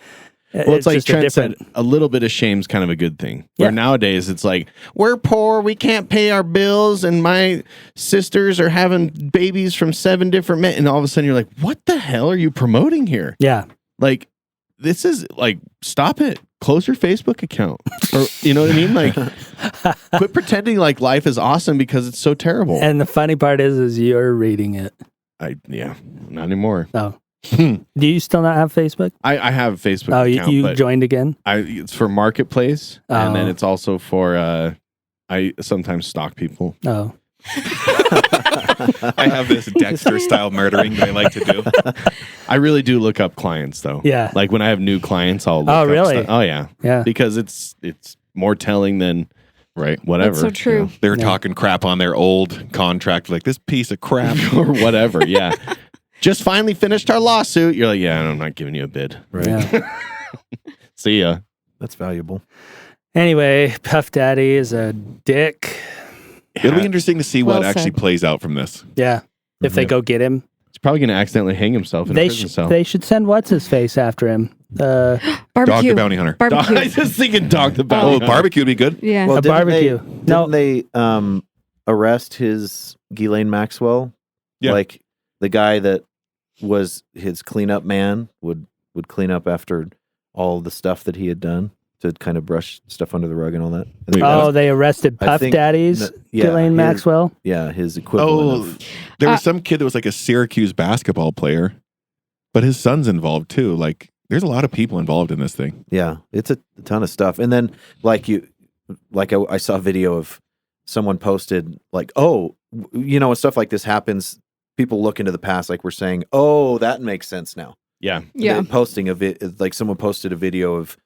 Well, it's like Trent said, a little bit of shame's kind of a good thing. Where nowadays it's like, we're poor, we can't pay our bills, and my sisters are having babies from 7 different men. And all of a sudden you're like, what the hell are you promoting here? Yeah. Like, this is like, stop it. Close your Facebook account. Or, you know what I mean? Like, quit pretending like life is awesome because it's so terrible. And the funny part is you're reading it. Not anymore. Oh. Do you still not have Facebook? I have a Facebook account. Oh, you joined again? It's for Marketplace, and then it's also for, I sometimes stalk people. Oh. I have this Dexter-style murdering that I like to do. I really do look up clients, though. Yeah. Like when I have new clients, I'll look up really? stuff. Oh, yeah. Yeah. Because it's more telling than whatever. That's so true. You know? They're talking crap on their old contract, like this piece of crap. Or whatever, yeah. Just finally finished our lawsuit. You're like, yeah, I'm not giving you a bid. Right. Yeah. See ya. That's valuable. Anyway, Puff Daddy is a dick. It'll be interesting to see what actually plays out from this. Yeah. If they go get him. He's probably going to accidentally hang himself in a prison cell. They should send what's-his-face after him. Barbecue. Dog the Bounty Hunter. Barbecue. I was just thinking Dog the Bounty Hunter. Barbecue would be good. Yeah. Well, A barbecue. Didn't they arrest his Ghislaine Maxwell? Yeah. Like the guy that was his cleanup man would clean up after all the stuff that he had done to kind of brush stuff under the rug and all that. They arrested Puff Daddy's Ghislaine Maxwell? Yeah, his equivalent. There was some kid that was like a Syracuse basketball player, but his son's involved too. Like, there's a lot of people involved in this thing. Yeah, it's a ton of stuff. And then, I saw a video of someone posted, like, oh, you know, when stuff like this happens, people look into the past, like we're saying, oh, that makes sense now. Yeah. Yeah. Posting like someone posted a video of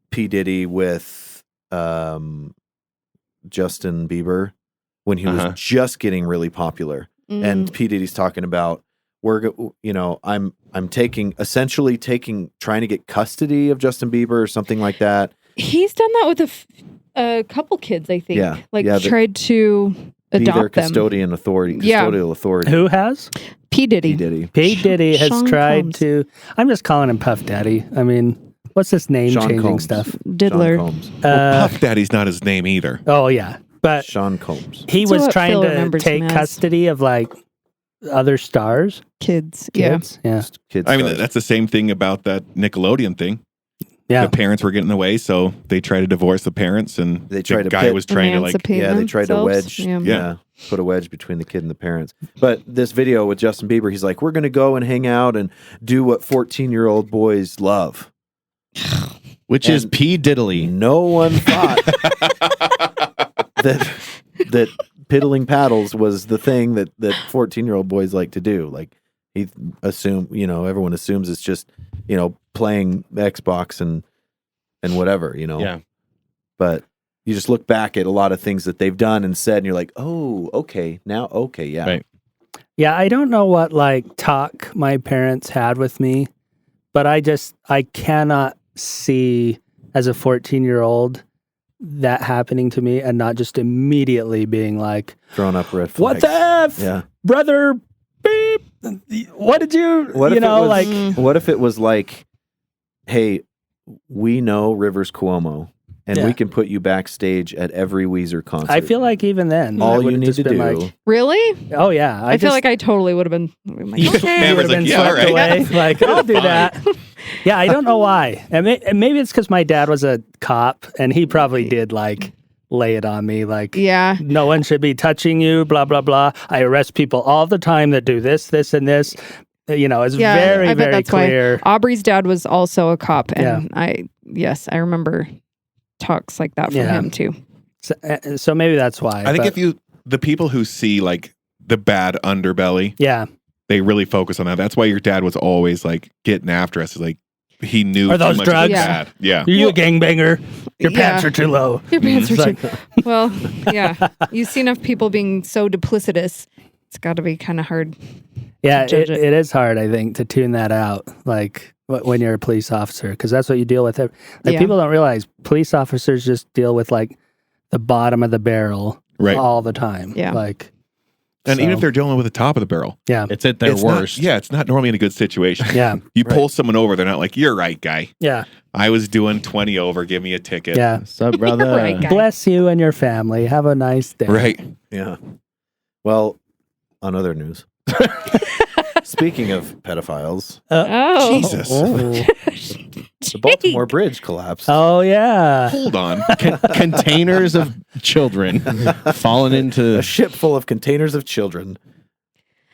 P. Diddy with Justin Bieber when he was just getting really popular. And P. Diddy's talking about, I'm essentially trying to get custody of Justin Bieber or something like that. He's done that with a couple kids, I think. Yeah. Tried to adopt them. Custodial authority. Who has? P. Diddy. P. Diddy has Sean tried Combs. to... I'm just calling him Puff Daddy. I mean, what's this name-changing Combs. stuff? Diddler. Sean Combs. Puff Daddy's not his name either. Oh, yeah. But Sean Combs. he That's was what trying Phil to remembers take him as. custody of, like, other stars. Kids. Kids. Yeah. Kids I mean, stars. that's the same thing about that Nickelodeon thing. the parents were getting in the way, so they tried to divorce the parents, and They tried the to guy was trying to like, they tried to wedge, Yeah. put a wedge between the kid and the parents. But this video with Justin Bieber, he's like, we're going to go and hang out and do what 14-year-old boys love. Which is P. Diddly. No one thought that piddling paddles was the thing that 14-year-old boys like to do. Like, he assumed, everyone assumes it's just, playing Xbox and whatever, Yeah. But you just look back at a lot of things that they've done and said, and you're like, oh, okay, now, okay, yeah. Right. Yeah, I don't know what talk my parents had with me, but I cannot see as a 14-year-old that happening to me and not just immediately being like, Throwing up red flags. what the F? Yeah. Brother, beep. What did you, What if it was like, hey, we know Rivers Cuomo, and Yeah. we can put you backstage at every Weezer concert. I feel like even then, all I you would've need just to been do. like, Really? oh yeah. I feel like I totally would have been. Like, okay. You would have been swept away. Like, I'll do that. Yeah, I don't know why. And maybe it's because my dad was a cop, and he probably did lay it on me. Like, Yeah. no one should be touching you. Blah blah blah. I arrest people all the time that do this, this, and this. It's very I bet very that's clear. Why. Aubrey's dad was also a cop, and Yeah. I remember talks like that from Yeah. him too. So maybe that's why. I think the people who see like the bad underbelly, yeah, they really focus on that. That's why your dad was always like getting after us. Like he knew Are those too much drugs? was bad. Yeah. are you a gangbanger? Your pants Yeah. are too low. Your pants are It's too. like- Well, yeah. You see enough people being so duplicitous, it's got to be kind of hard. Yeah, judge it it. is hard, I think, to tune that out, like when you're a police officer, because that's what you deal with. Yeah. People don't realize police officers just deal with the bottom of the barrel Right. all the time. Yeah. And even if they're dealing with the top of the barrel, yeah, It's at their it's not- worst. it's not normally in a good situation. yeah, You pull someone over, they're not like, you're right, guy. yeah, I was doing 20 over, give me a ticket. yeah. Sup, brother? Right, guy. Bless you and your family. Have a nice day. Right. Yeah. Well, on other news. Speaking of pedophiles, Oh. Jesus. Oh, the Baltimore Bridge collapsed. oh yeah. Hold on. Containers of children falling A into. ship full of containers of children.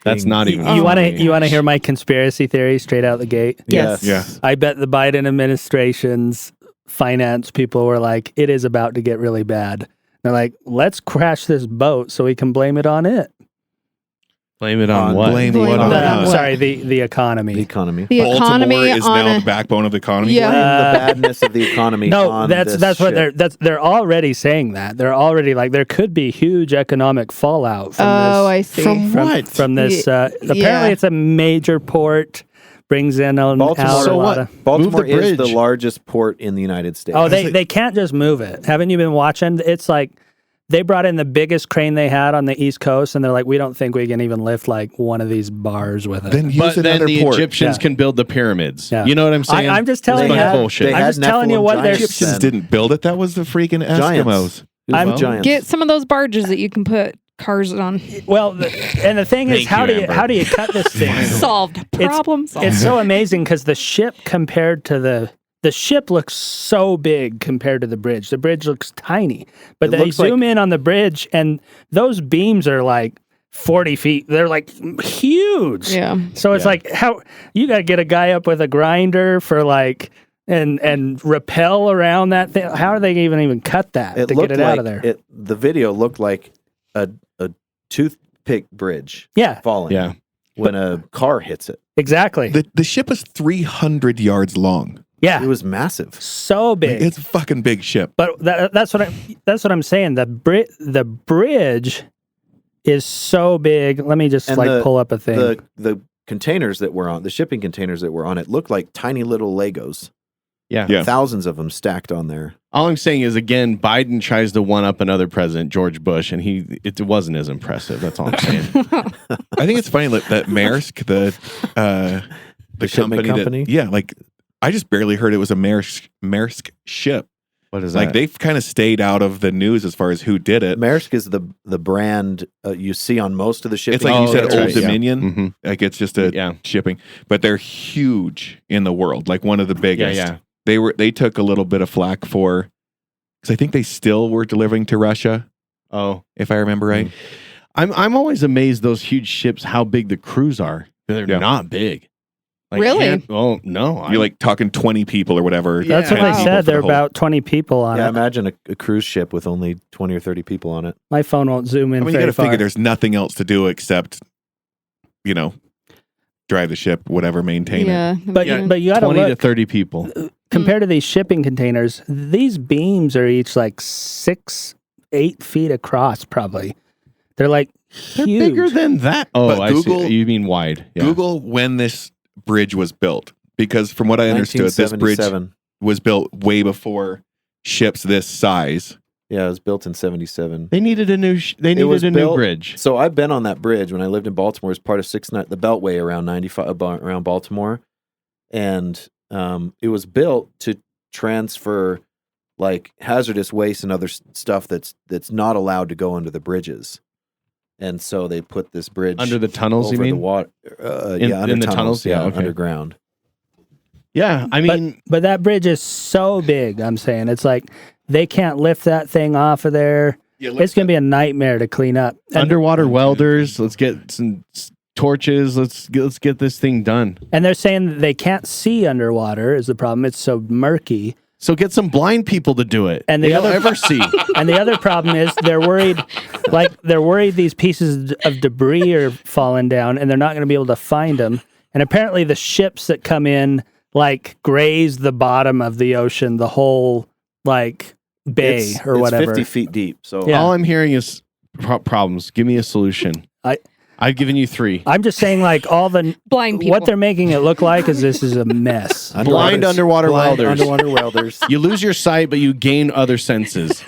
That's not even. Oh You want my to hear my conspiracy theory straight out the gate? Yes. Yeah. I bet the Biden administration's finance people were like, it is about to get really bad. They're like, let's crash this boat so we can blame it on it. Blame it on what? Blame Blame what it on on I'm us? what? sorry, the economy. The economy. The Baltimore economy is on now a, the backbone of the economy. Yeah. Blame the badness of the economy. No, on that's this what ship. they're already saying that. They're already like there could be huge economic fallout from I this. see. From what? From this apparently yeah. it's a major port, brings in out Baltimore, a lot of Baltimore Move the is the bridge. largest port in the United States. Oh, they can't just move it. Haven't you been watching? It's like they brought in the biggest crane they had on the East Coast, and they're like, we don't think we can even lift one of these bars with it. Then use But then another the port. Egyptians Yeah. can build the pyramids. Yeah. You know what I'm saying? I'm just telling It's a bunch you. of bullshit. They I'm had just telling you Nephilim what they're. giants Egyptians then. didn't build it. That was the freaking Eskimos. Giants. I'm- Giants. Get some of those barges that you can put cars on. Well, and the thing is, Thank you, Amber. how do you cut this thing? Solved. Problem solved. It's so amazing because the ship compared to the ship looks so big compared to the bridge. The bridge looks tiny, but It they looks zoom like- in on the bridge, and those beams are like 40 feet. They're like huge. Yeah. So it's like how you got to get a guy up with a grinder for and rappel around that thing. How are they even cut that to get it out of there? The video looked like a toothpick bridge Yeah, falling Yeah. when a car hits it. exactly. The ship is 300 yards long. Yeah, It was massive. so big. It's a fucking big ship. But that's what I'm saying. The bridge is so big. Let me just And pull up a thing. The containers that were on, the shipping containers that were on it looked like tiny little Legos. Yeah. Yeah. Thousands of them stacked on there. All I'm saying is, again, Biden tries to one up another president, George Bush, and it wasn't as impressive. That's all I'm saying. I think it's funny that Maersk, the shipment company? I just barely heard it was a Maersk ship. What is that? Like they've kind of stayed out of the news as far as who did it. Maersk is the brand you see on most of the shipping. It's like you said, that's Old right, yeah. Dominion. Mhm. Like it's just a Yeah. shipping, but they're huge in the world. Like one of the biggest. Yeah. they took a little bit of flack for, because I think they still were delivering to Russia. Oh, if I remember right. I'm always amazed those huge ships how big the crews are. They're not big. Like, Really? Oh no, You're like talking 20 people or whatever. That's what Yeah. they said. There are about 20 people on Yeah, it. imagine a cruise ship with only 20 or 30 people on it. My phone won't zoom in I mean, you very got to far. figure there's nothing else to do except, drive the ship, whatever, maintain it. Yeah. But you got to 20 to look. 30 people. Compared to these shipping containers, these beams are each like 6-8 feet across, probably. They're like They're huge. bigger than that. Oh, But I Google- see. You mean wide? Yeah. Google when this bridge was built, because from what I understood, this bridge 1977. was built way before ships this size. Yeah, it was built in 77. They needed a new. was New built- bridge. So I've been on that bridge when I lived in Baltimore as part of the Beltway around 95 around Baltimore, and it was built to transfer like hazardous waste and other stuff that's not allowed to go under the bridges, and so they put this bridge Under the tunnels, over you mean? the water. Under in the tunnels? Yeah, okay. underground. Yeah, I mean, But that bridge is so big, I'm saying. It's like they can't lift that thing off of there. It's going to be a nightmare to clean up. And, underwater welders. Let's get some torches. Let's get this thing done. and they're saying that they can't see underwater is the problem. It's so murky. So get some blind people to do it. And the They don't other- ever see. And the other problem is they're worried these pieces of debris are falling down and they're not going to be able to find them. And apparently the ships that come in like graze the bottom of the ocean, the whole like bay It's or whatever. 50 feet deep. So Yeah. All I'm hearing is problems. Give me a solution. I've given you 3. I'm just saying like all the Blind people. what they're making it look like is this is a mess. Blind underwater welders. Underwater welders. You lose your sight, but you gain other senses.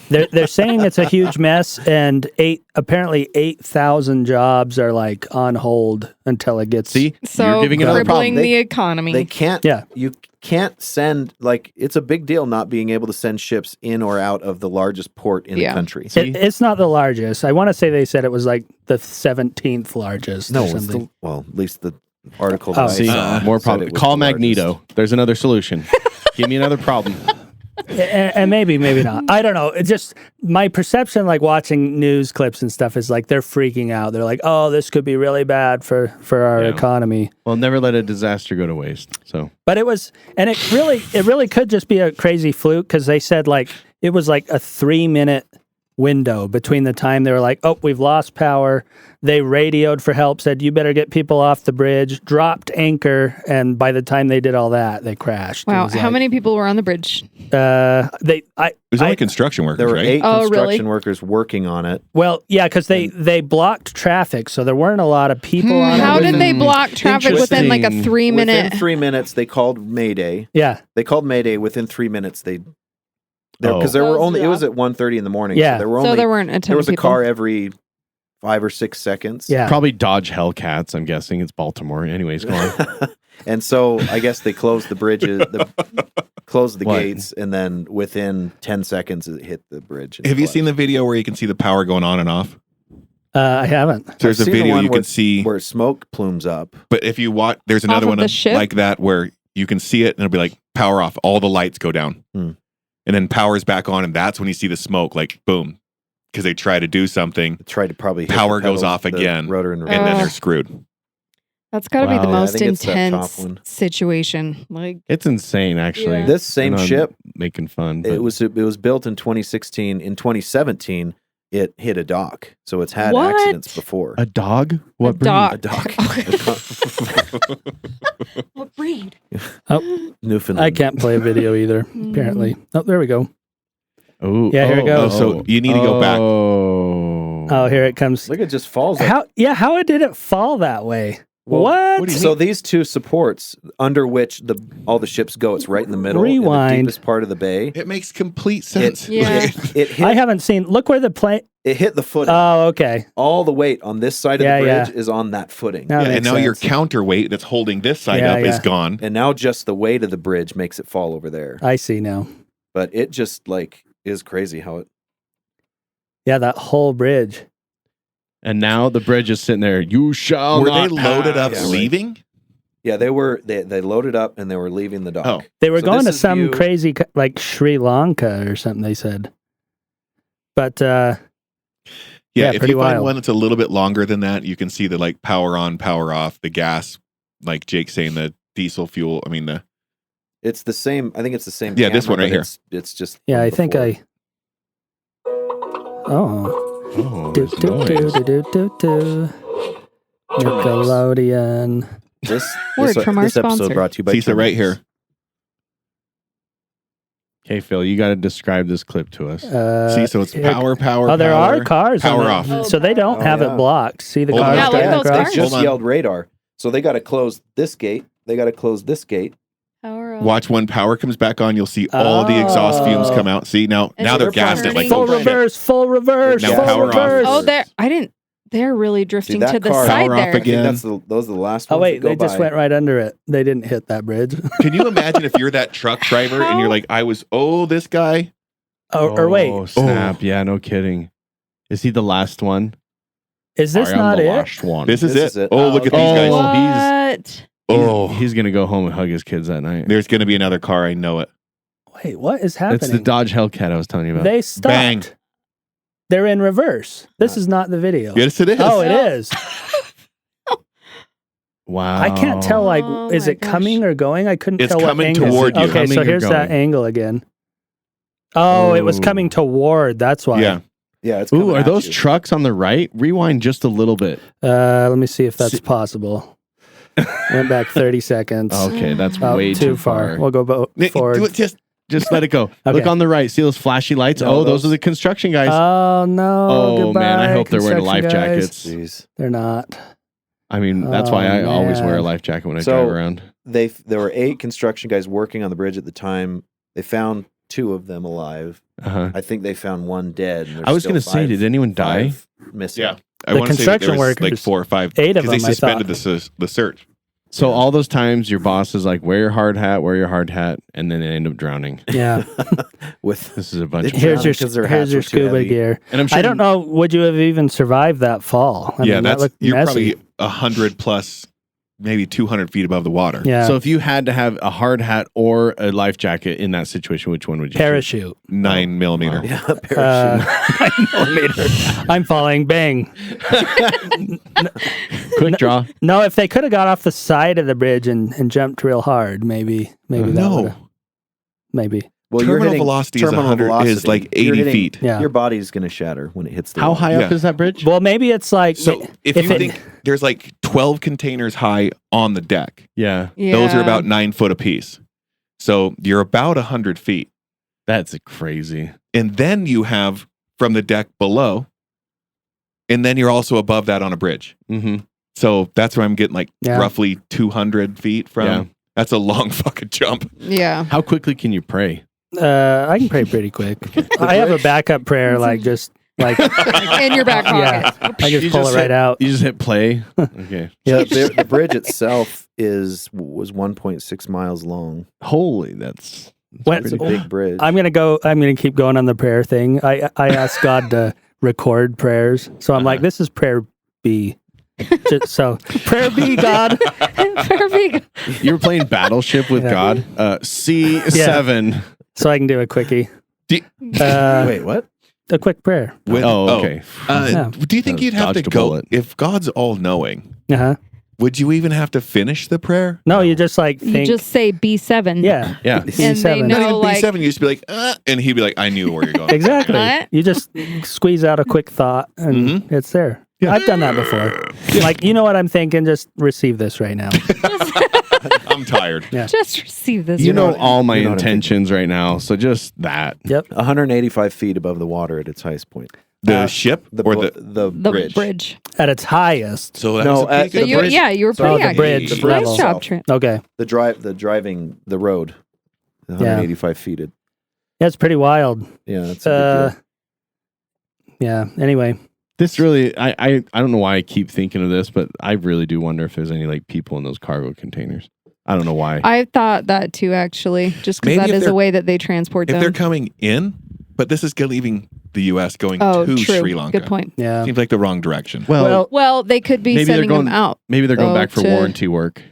They're saying it's a huge mess, and apparently 8,000 jobs are like on hold until it gets. See, So you're giving another crippling problem. the economy. They can't. Yeah. You can't send it's a big deal not being able to send ships in or out of the largest port in the country. It's not the largest. I want to say they said it was like the 17th largest. No, or it's something. at least the article. Oh, that I See, saw more said problem. it was Call the largest. Magneto. There's another solution. Give me another problem. And maybe not. I don't know. It's just my perception, like watching news clips and stuff, is like they're freaking out. They're like, "Oh, this could be really bad for our Yeah. economy." Well, never let a disaster go to waste. So But it was, and it really could just be a crazy fluke because they said like it was like a 3-minute window between the time they were like, "Oh, we've lost power." They radioed for help, said, "You better get people off the bridge," dropped anchor, and by the time they did all that, they crashed. It Wow. was How like- many people were on the bridge? There's only construction workers, There were right? 8 Oh, construction really? workers working on it. Well, yeah, because they blocked traffic, so there weren't a lot of people on How it. did they block traffic within like a Interesting. 3-minute? Within 3 minutes, they called Mayday. Yeah, They called Mayday. Within 3 minutes, because Oh. there were Closed only. it It was off. at 1:30 in the morning. Yeah. So there were So only. there weren't a ton There was of a people. car every 5 or 6 seconds. yeah. probably Dodge Hellcats. I'm guessing it's Baltimore. Anyways, go on. And so I guess they closed the bridges, closed the What? gates, and then within 10 seconds it hit the bridge. and Have you collapsed. seen the video where you can see the power going on and off? I haven't. There's I've a seen the video one you where- can see, where smoke plumes up? but if you watch, there's another of one the ship? like that where you can see it and it'll be like power off, all the lights go down, Hmm. and then power's back on, and that's when you see the smoke, like boom, because they try to do something, It tried to probably hit Power the pedals, goes off the again, rotor and and then Oh. they're screwed. That's got to be the Wow. Yeah, I most think it's that top intense one. situation. Like, It's insane, actually. Yeah. This same And I'm ship, making fun. but- it was built in 2016. In 2017, it hit a dock, so it's had What? accidents before. a dog. What breed? dog. A dock. what breed? Newfoundland. I can't play a video either. Apparently. Oh, there we go. Oh, Yeah, here it goes. So you need to go back. Oh, here it comes. Look, it just falls. Like, How did it fall that way? Well, what? so these two supports under which all the ships go, it's right in the middle, in the Rewind. deepest part of the bay. It makes complete sense. Yeah. It hit. I haven't seen. Look where the plane. It hit the footing. Oh, okay. All the weight on this side of Yeah, the bridge yeah. is on that footing. That Yeah, and makes now your sense. counterweight that's holding this side Yeah, up is yeah. gone. And now just the weight of the bridge makes it fall over there. I see now. But it just is crazy how it. Yeah, that whole bridge. And now the bridge is sitting there. You shall Were not they loaded up pass. Yeah, right. leaving? Yeah, they loaded up and they were leaving the dock. Oh. They were So going this to is some view- crazy, like Sri Lanka or something, they said. But Yeah, if pretty you find wild. one that's a little bit longer than that, you can see the like power on, power off, the gas, like Jake's saying, the diesel fuel. I mean, It's the same. I think it's the same. Yeah, this camera, one right but here. It's just. yeah, from I think before. Oh, Do, there's do, noise. do, do, do, do. Nickelodeon. This Word from our episode sponsor. brought to you by Cisa right here. Okay, Phil, you got to describe this clip to us. See, so it's here- power, Oh, there power, are cars. on power it. off. So they don't Oh, have yeah. it blocked. See the Hold on. cars Yeah, look going at those across? cars. They just Hold on. yelled radar, so they got to close this gate. They got to close this gate. Watch when power comes back on, you'll see all the exhaust fumes come out. See, now And they're they're gassed at like turning. Full oh, shit. reverse, full reverse, Now full power off. reverse. Oh, they're really drifting that to the car- side Power off there. again. I think those are the last Oh ones. wait, that go they just by. went right under it. They didn't hit that bridge. Can you imagine if you're that truck driver and you're like, I was, this guy? Or wait, Oh, snap. Yeah, no kidding. Is he the last one? is this Sorry, I'm not the it? last one. This is This it. is it. Oh, look at Oh, these guys. What? Oh, He's going to go home and hug his kids that night. there's going to be another car. I know it. Wait, what is happening? It's the Dodge Hellcat I was telling you about. They stopped. Bang. They're in reverse. This is not the video. Yes, it is. Oh, it is. Wow. I can't tell. Like, Oh is my it coming gosh. or going? I couldn't It's tell what coming angle. toward you. Okay, so Coming or here's that going? angle again. Oh, it was Ooh. coming toward. That's why. Yeah. Yeah, it's Ooh, coming are at those you. trucks on the right? Rewind just a little bit. Let me see if that's See- possible. Went back 30 seconds. Okay, that's Oh, way too far. We'll go forward. Do it just. Just let it go. Okay. Look on the right. See those flashy lights? No, those those- are the construction guys. Oh no! Oh, Goodbye, man, I hope they're wearing life construction guys. jackets. Jeez. They're not. I mean, that's why I Oh, always wear a man. life jacket when I So- drive around. There were 8 construction guys working on the bridge at the time. They found 2 of them alive. Uh-huh. I think they found 1 dead. And there's I was still going to say, did anyone die? 5 missing. Yeah. I The want to say that there construction was like workers, 4 or 5. 8 of Because they them, I suspended thought. the search. So all those times your boss is like, wear your hard hat, and then they end up drowning. Yeah. With This is a bunch They of drowned Here's your because their hats were too scuba heavy. gear. And I'm sure I don't know. Would you have even survived that fall? I Yeah, mean, that that's looked you're messy. probably 100 plus, maybe 200 feet above the water. Yeah. So if you had to have a hard hat or a life jacket in that situation, which one would you choose? Parachute. 9 millimeter. yeah, parachute. 9 millimeter. I'm falling. Bang. Quick draw. No, if they could have got off the side of the bridge and jumped real hard, maybe that No. would've- maybe. Well, Terminal velocity is 100 is like 80 feet. Yeah. Your body's going to shatter when it hits the How water. high up Yeah. is that bridge? Well, maybe it's like So if you think there's like 12 containers high on the deck, Yeah, those are Yeah. about 9 foot apiece. So you're about 100 feet. that's crazy. And then you have from the deck below, and then you're also above that on a bridge. Mm-hmm. So that's where I'm getting like Yeah. roughly 200 feet from. Yeah. That's a long fucking jump. Yeah. How quickly can you pray? I can pray pretty quick. I have a backup prayer, like just like In your back yeah, pocket. I just You pull just it right hit- out. You just hit play. Okay. Yeah. The bridge itself was 1.6 miles long. Holy, that's When- It's a big bridge. I'm gonna keep going on the prayer thing. I asked God to record prayers, so I'm like, this is prayer B. So prayer B, God. Perfect. you were playing Battleship with Yeah. God. C7. So I can do a quickie. Do- Wait, what? A quick prayer. With- Okay. Yeah. Do you think you'd have to Dodged a go bullet. if God's all knowing? Uh-huh. Would you even have to finish the prayer? No, you just like You think. just say B7. yeah. Yeah. And they C7. know- Not even like- B7. You just be like, and he'd be like, I knew where you're going. Exactly. What? You just squeeze out a quick thought and Mhm. it's there. Yeah. I've done that before. Like, you know what I'm thinking? Just receive this right now. I'm tired. Yeah. Just receive this. You know what- all my you know what I'm intentions right now, so just that. 185 feet above the water at its highest point. The ship The or bl- the the the bridge. bridge. At its highest. so that No, was a pretty at So good you, bridge. yeah, you were So pretty the accurate. bridge Nice level. job, Trent. Okay. The road. 185 feet. Yeah, it's pretty wild. Yeah, that's a big deal. Yeah. Anyway. This really, I don't know why I keep thinking of this, but I really do wonder if there's any like people in those cargo containers. I don't know why. I thought that too, actually, just because Maybe that if is a they're- way that they transport If they're them. coming in, but this is leaving the U.S. going Oh, to true. Sri Lanka. Good point. Yeah. Seems like the wrong direction. well, Well, they could be maybe they're sending going- them out. maybe they're going Oh, back for to- warranty work.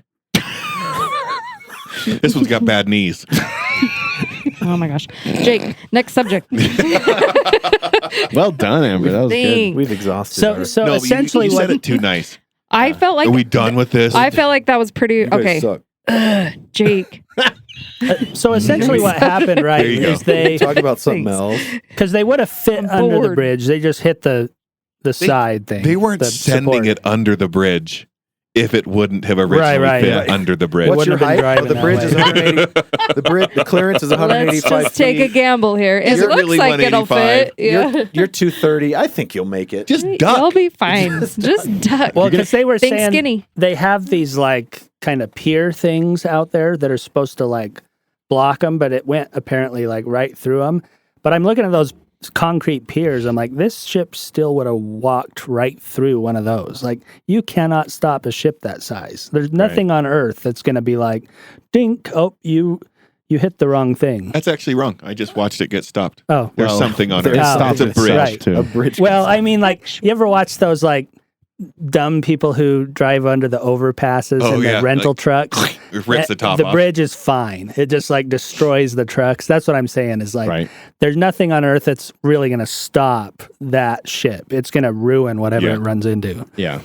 This one's got bad knees. Oh my gosh. Jake, next subject. Well done, Amber. That was good. Thanks. We've exhausted. So our- so No, essentially, you what said it too nice. I felt like Are we done with this? I felt like that was pretty You guys okay. suck. Jake. so essentially what happened, right, There you go. is they Talk about something Thanks. else. because they would have fit I'm under the bored. bridge. They just hit the side thing. They weren't the sending support. it under the bridge if it wouldn't have originally Right, fit right. under the bridge. What's your wouldn't have been height? Oh, driving the that bridge way. is 180. The clearance is Let's 185 just take a feet. gamble here. It You're looks really like it'll 185. fit. Yeah. You're 230. I think you'll make it. Just You'll duck. be fine. Just duck. Well, because they were Think saying skinny. they have these like kind of pier things out there that are supposed to like block them, but it went apparently like right through them. But I'm looking at those concrete piers. I'm like, this ship still would have walked right through one of those. Like, you cannot stop a ship that size. There's nothing on Earth that's going to be like, dink. Oh, you hit the wrong thing. That's actually wrong. I just watched it get stopped. Oh, There's Well, something on it. there's It's a something. bridge. Right. Too. A bridge. well, I mean, like, you ever watch those like dumb people who drive under the overpasses Oh, in yeah, the rental like, trucks? It rips the top The off. bridge is fine. It just like destroys the trucks. That's what I'm saying is like, Right. there's nothing on Earth that's really going to stop that ship. It's going to ruin whatever Yeah. it runs into. Yeah.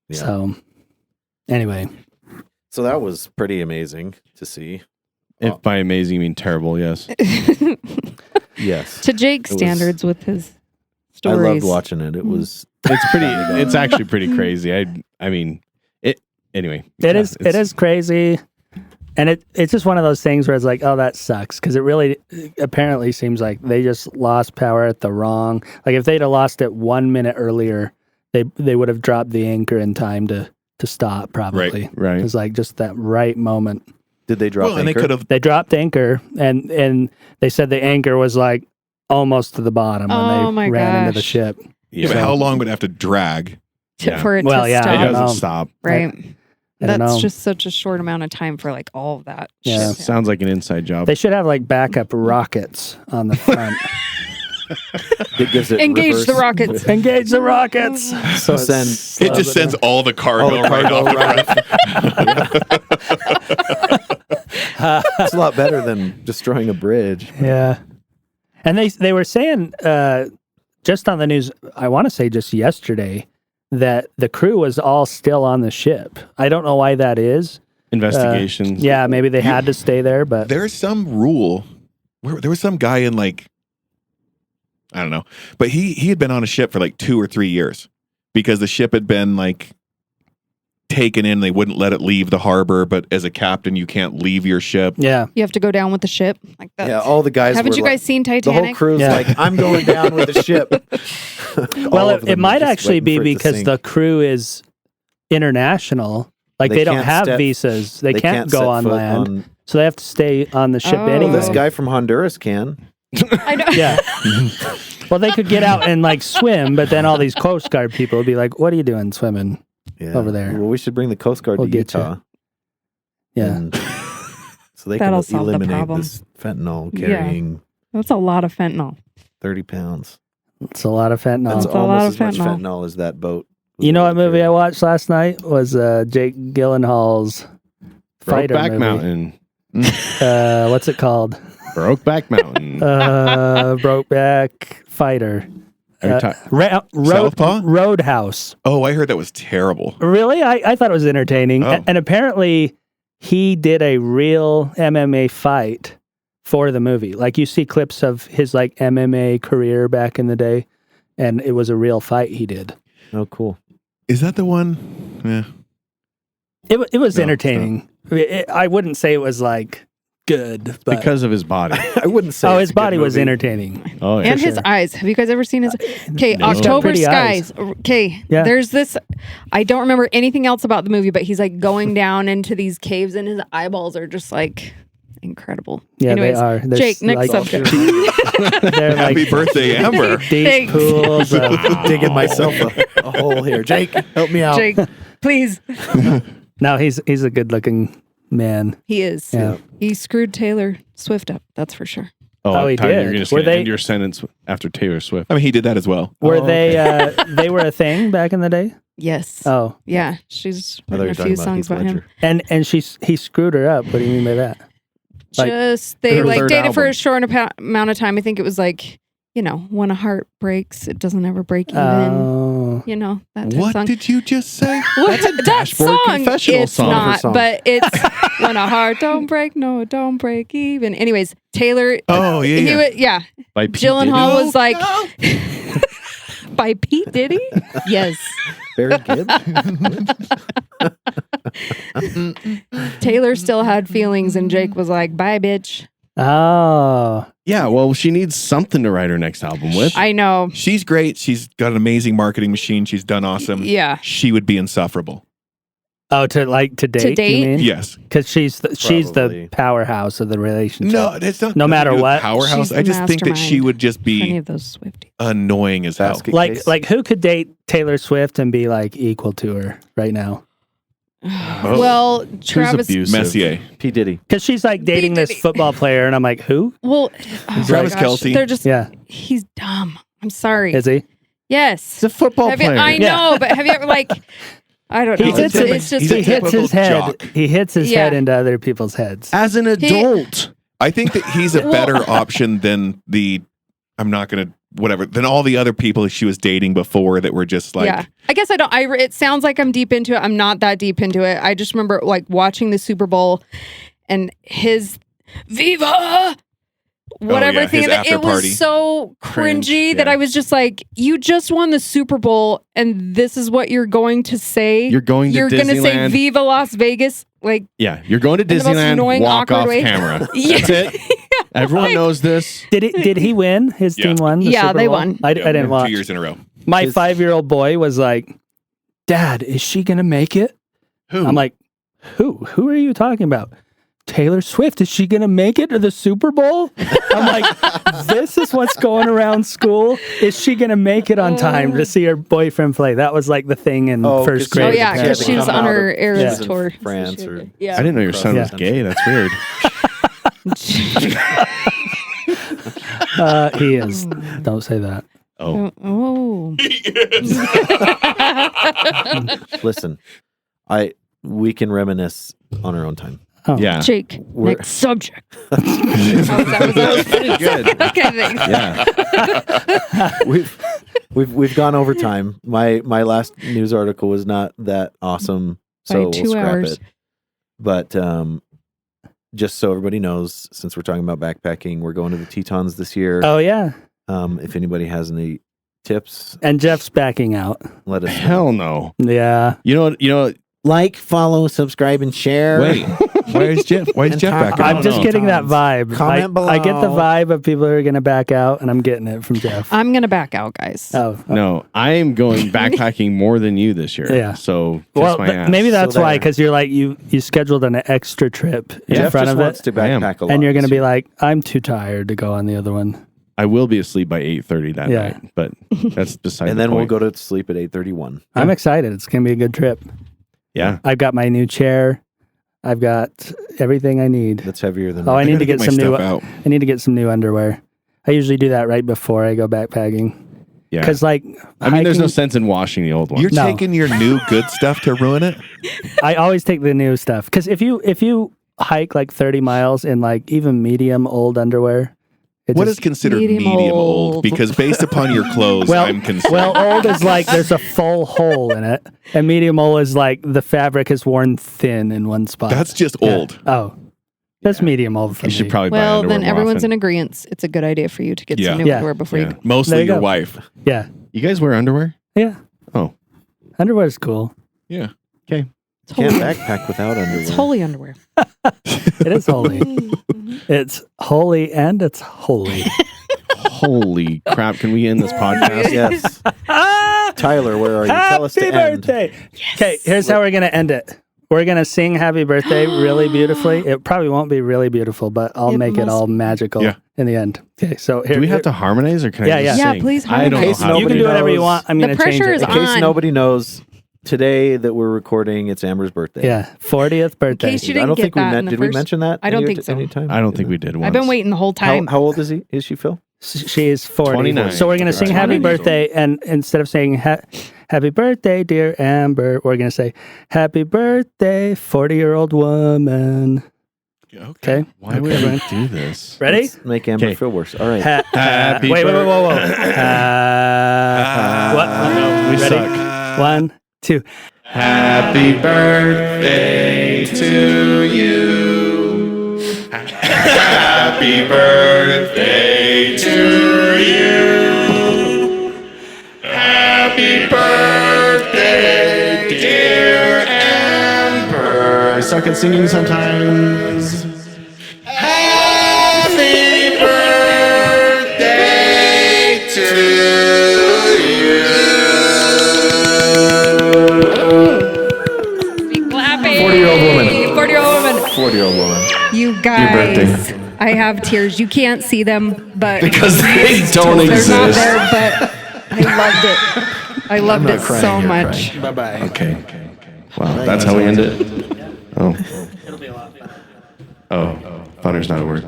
Yeah. So, anyway, So that was pretty amazing to see. If by amazing you mean terrible, yes. Yes. To Jake's It was- standards with his I stories. loved watching it. It was It's pretty. It's actually pretty crazy. I mean, it. Anyway, it is crazy. And it's just one of those things where it's like, oh, that sucks. Because it really apparently seems like they just lost power at the wrong. Like if they'd have lost it 1 minute earlier, they would have dropped the anchor in time to stop probably. Right. It was like just that right moment. Did they drop Well, and they anchor? could have. They dropped anchor and they said the anchor was like almost to the bottom Oh when my they ran into the gosh. ship. Yeah, but how long would it have to drag? Yeah. For it Well, to yeah, It stop. I don't doesn't know. stop. Right. I don't That's know. just such a short amount of time for like all of that. Yeah. shit. Sounds like an inside job. They should have like backup rockets on the front. It gives it Engage the reverse- rockets. Engage the rockets. So send It just sends all the cargo, all the right cargo off the right. It's a lot better than destroying a bridge. Yeah. And they were saying just on the news, I want to say just yesterday, that the crew was all still on the ship. I don't know why that is. Investigations. Yeah, maybe they had to stay there, but There's some rule where there was some guy in like, I don't know, but he had been on a ship for like 2 or 3 years because the ship had been like taken in. They wouldn't let it leave the harbor, but as a captain, you can't leave your ship. yeah. You have to go down with the ship. Like that. Yeah, all the guys. Haven't were you like- guys seen The Titanic? whole crew's Yeah. like, I'm going down with the ship. Well, All of it them might are just actually be waiting for it to because sink. the crew is international. Like They they don't can't have step- visas. They can't go set on foot land. on- So they have to stay on the ship Oh. anyway. This guy from Honduras can. I know. Yeah. Well, they could get out and like swim, but then all these Coast Guard people would be like, "What are you doing swimming Yeah. over there?" Well, we should bring the Coast Guard We'll to get you. Utah. Yeah. and- so they That'll can solve the eliminate problem. this fentanyl Yeah. carrying That's a lot of fentanyl. 30 pounds. It's a lot of fentanyl. That's It's a lot almost of as much fentanyl. fentanyl as that boat. was You know what able to movie I carry. watched last night was Jake Gyllenhaal's fighter Brokeback movie. Mountain. What's it called? Brokeback Mountain. Brokeback Fighter. Are you ta- Southpaw? Roadhouse. Oh, I heard that was terrible. Really? I thought it was entertaining. Oh. And apparently he did a real MMA fight for the movie. Like you see clips of his like MMA career back in the day, and it was a real fight he did. Oh, cool. Is that the one? Yeah. It was No, entertaining. I wouldn't say it was like good, but because of his body. I wouldn't say. oh, it's his a good body was movie. entertaining. Oh, yeah. And his sure. eyes. Have you guys ever seen his? Okay, No. He's got October pretty eyes. Skies. Okay, Yeah. there's this. I don't remember anything else about the movie, but he's like going down into these caves, and his eyeballs are just like incredible. Yeah, Anyways, they are. They're Jake, next like, subject. They're like Happy birthday, Amber. deep Thanks. pools of Digging myself a hole here. Jake, help me out. Jake, please. No, he's a good looking man. He is. Yeah. He screwed Taylor Swift up. That's for sure. Oh, he I thought you did. were just Were going to they- end your sentence after Taylor Swift. I mean, he did that as well. Were okay. they were a thing back in the day? Yes. Oh, Yeah. She's I thought you written were a talking few about songs Heath about him. Ledger. and he screwed her up. What do you mean by that? Like, Just they her like third dated for album. a short amount of time. I think it was like, when a heart breaks, it doesn't ever break even. Oh, That type What of song. did you just say? That's a Dashboard confessional it's song. not, Song. but it's when a heart don't break, no, it don't break even. Anyways, Taylor. Oh, yeah, he yeah. would- yeah. By Pete Gyllenhaal Diddy? was like, by Pete Diddy. Yes, Barry Gibb? Taylor still had feelings, and Jake was like, "Bye, bitch." oh, Yeah, well, she needs something to write her next album with. I know. She's great. She's got an amazing marketing machine. She's done awesome. Yeah. She would be insufferable. oh, to date. date? You mean? Yes. Because she's the Probably. powerhouse of the relationship. No, it's not. No matter nothing to do with what. Powerhouse. She's I the just think that she mastermind. would just Any be of those Swifties. annoying as hell. Basket Like case? like who could date Taylor Swift and be like equal to her right now? Well, Travis. abusive? Messier. P. Diddy. Because she's like dating this Diddy. football player, and I'm like, who? Well, Travis gosh, Kelce. They're just. Yeah, He's dumb. I'm sorry. is he? Yes. It's a football Have you, player. I Yeah. know, but have you ever I don't He know. hits, It's just he's a he hits typical his head. jock. He hits his Yeah. head into other people's heads. As an adult. I think that he's a Well- better option than than all the other people she was dating before that were just like, yeah. I guess I don't. It sounds like I'm deep into it. I'm not that deep into it. I just remember watching the Super Bowl and his Viva whatever yeah, thing. his And after it party. was so Cringe, cringy that yeah. I was just like, you just won the Super Bowl and this is what you're going to say. You're going to You're going to say Disneyland. Viva Las Vegas. Yeah, you're going to the most Disneyland, annoying, walk awkward off way. camera. Yeah. That's it. Everyone knows this. Did he win? His Yeah. team won. The Yeah, Super they Bowl? won. I didn't watch. 2 years in a row. My His- 5-year-old boy was like, "Dad, is she gonna make it?" Who? I'm like, "Who? Who are you talking about?" Taylor Swift. Is she gonna make it to the Super Bowl? I'm like, this is what's going around school. Is she gonna make it on time to see her boyfriend play? That was like the thing in first 'cause Oh, grade. yeah, because Yeah, she was come on out her of- Eras she was in tour. France So or- she- yeah. I didn't know your son was Yeah. gay. That's weird. He is. Don't say that. Oh, Oh. Listen, we can reminisce on our own time. Oh. yeah. Jake, We're- next subject. That was pretty good. Okay, thanks. Yeah. We've gone over time. My last news article was not that awesome, so we'll 2 scrap hours. it. But just so everybody knows, since we're talking about backpacking, we're going to the Tetons this year. Oh yeah. If anybody has any tips, And Jeff's backing out. let us know. Hell no. Yeah. You know. Like, follow, subscribe, and share. Wait, where's Jeff? Why is And Jeff talk back about- out? I'm just know. getting that vibe. Comment I get the below. vibe of people who are gonna back out, and I'm getting it from Jeff. I'm gonna back out, guys. Oh No, I am going backpacking more than you this year. Yeah. So kiss Well, my ass. maybe that's So why, there. because you're like you scheduled an extra trip in Jeff front just of wants it, to I am. backpack a lot. and you're going to this be year. like, I'm too tired to go on the other one. I will be asleep by 8:30 that Yeah. night, but that's beside and the then we'll point. go to sleep at 8:31. I'm excited. It's going to be a good trip. Yeah. I've got my new chair. I've got everything I need. That's heavier than. Oh, I need gotta to get my some new. stuff out. I need to get some new underwear. I usually do that right before I go backpacking Yeah. because, like, I mean, there's no hiking- sense in washing the old one. You're No. taking your new good stuff to ruin it? I always take the new stuff because if you hike like 30 miles in like even medium old underwear, it What is just, considered Medium medium old? old. Because based upon your clothes, Well- I'm concerned. well, old is like there's a full hole in it, and medium old is like the fabric is worn thin in one spot. that's just Yeah. old. Oh, that's medium old for you me. should probably buy Well, underwear then more everyone's often. in agreement. It's a good idea for you to get Yeah. some new Yeah. underwear before Yeah. you. Mostly There you your go. wife. Yeah, You guys wear underwear? yeah. Oh. Underwear is cool. Yeah. It's Can't holy, backpack without underwear. it's holy underwear. It is holy. It's holy and it's holy. Holy crap. Can we end this podcast? Yes. Tyler, where are you? Tell us to Happy end. birthday. Okay, here's how we're going to end it. We're going to sing Happy Birthday really beautifully. It probably won't be really beautiful, but I'll It make it must all be. magical Yeah. in the end. Okay, so here. Do we have to harmonize or can Yeah, I just yeah. sing? Please I don't know harmonize. how You to can do do that. whatever you knows. want. I'm The going to change pressure it. is In case on. nobody knows, today that we're recording, it's Amber's birthday. Yeah, 40th birthday. case you I didn't don't get think we that in the did we first- mention that? I don't think so. Anytime? I don't think we did once. I've been waiting the whole time. How old is she, Phil? She is 40. 29. So we're going to sing happy 29. birthday. And instead of saying happy birthday, dear Amber, we're going to say happy birthday, 40-year-old woman. Okay. Why would we do this? Ready? Let's make Amber Okay. feel worse. All right. Happy wait, birthday. whoa. What? No, we Ready? suck. 1, 2. Happy birthday to you. Happy birthday to you. Happy birthday, dear Amber. I suck at singing sometimes. Happy birthday to you. Be clapping. 40-year-old woman. 40-year-old woman. 40-year-old woman. You guys. I have tears. You can't see them, but Because they don't they're not exist. there. But I loved it. I loved not it crying, so you're much. crying. Bye-bye. Okay. Wow, that's how we end it? Oh. It'll be a lot. Oh. Funner's not a word.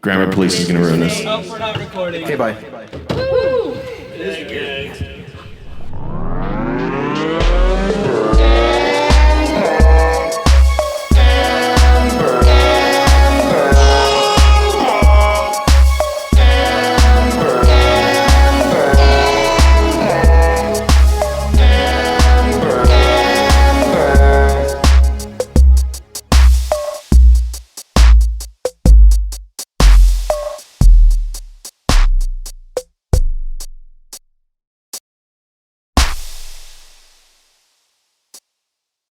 Grammar police is going to ruin this. Oh, we're not recording. Okay, bye. This is good.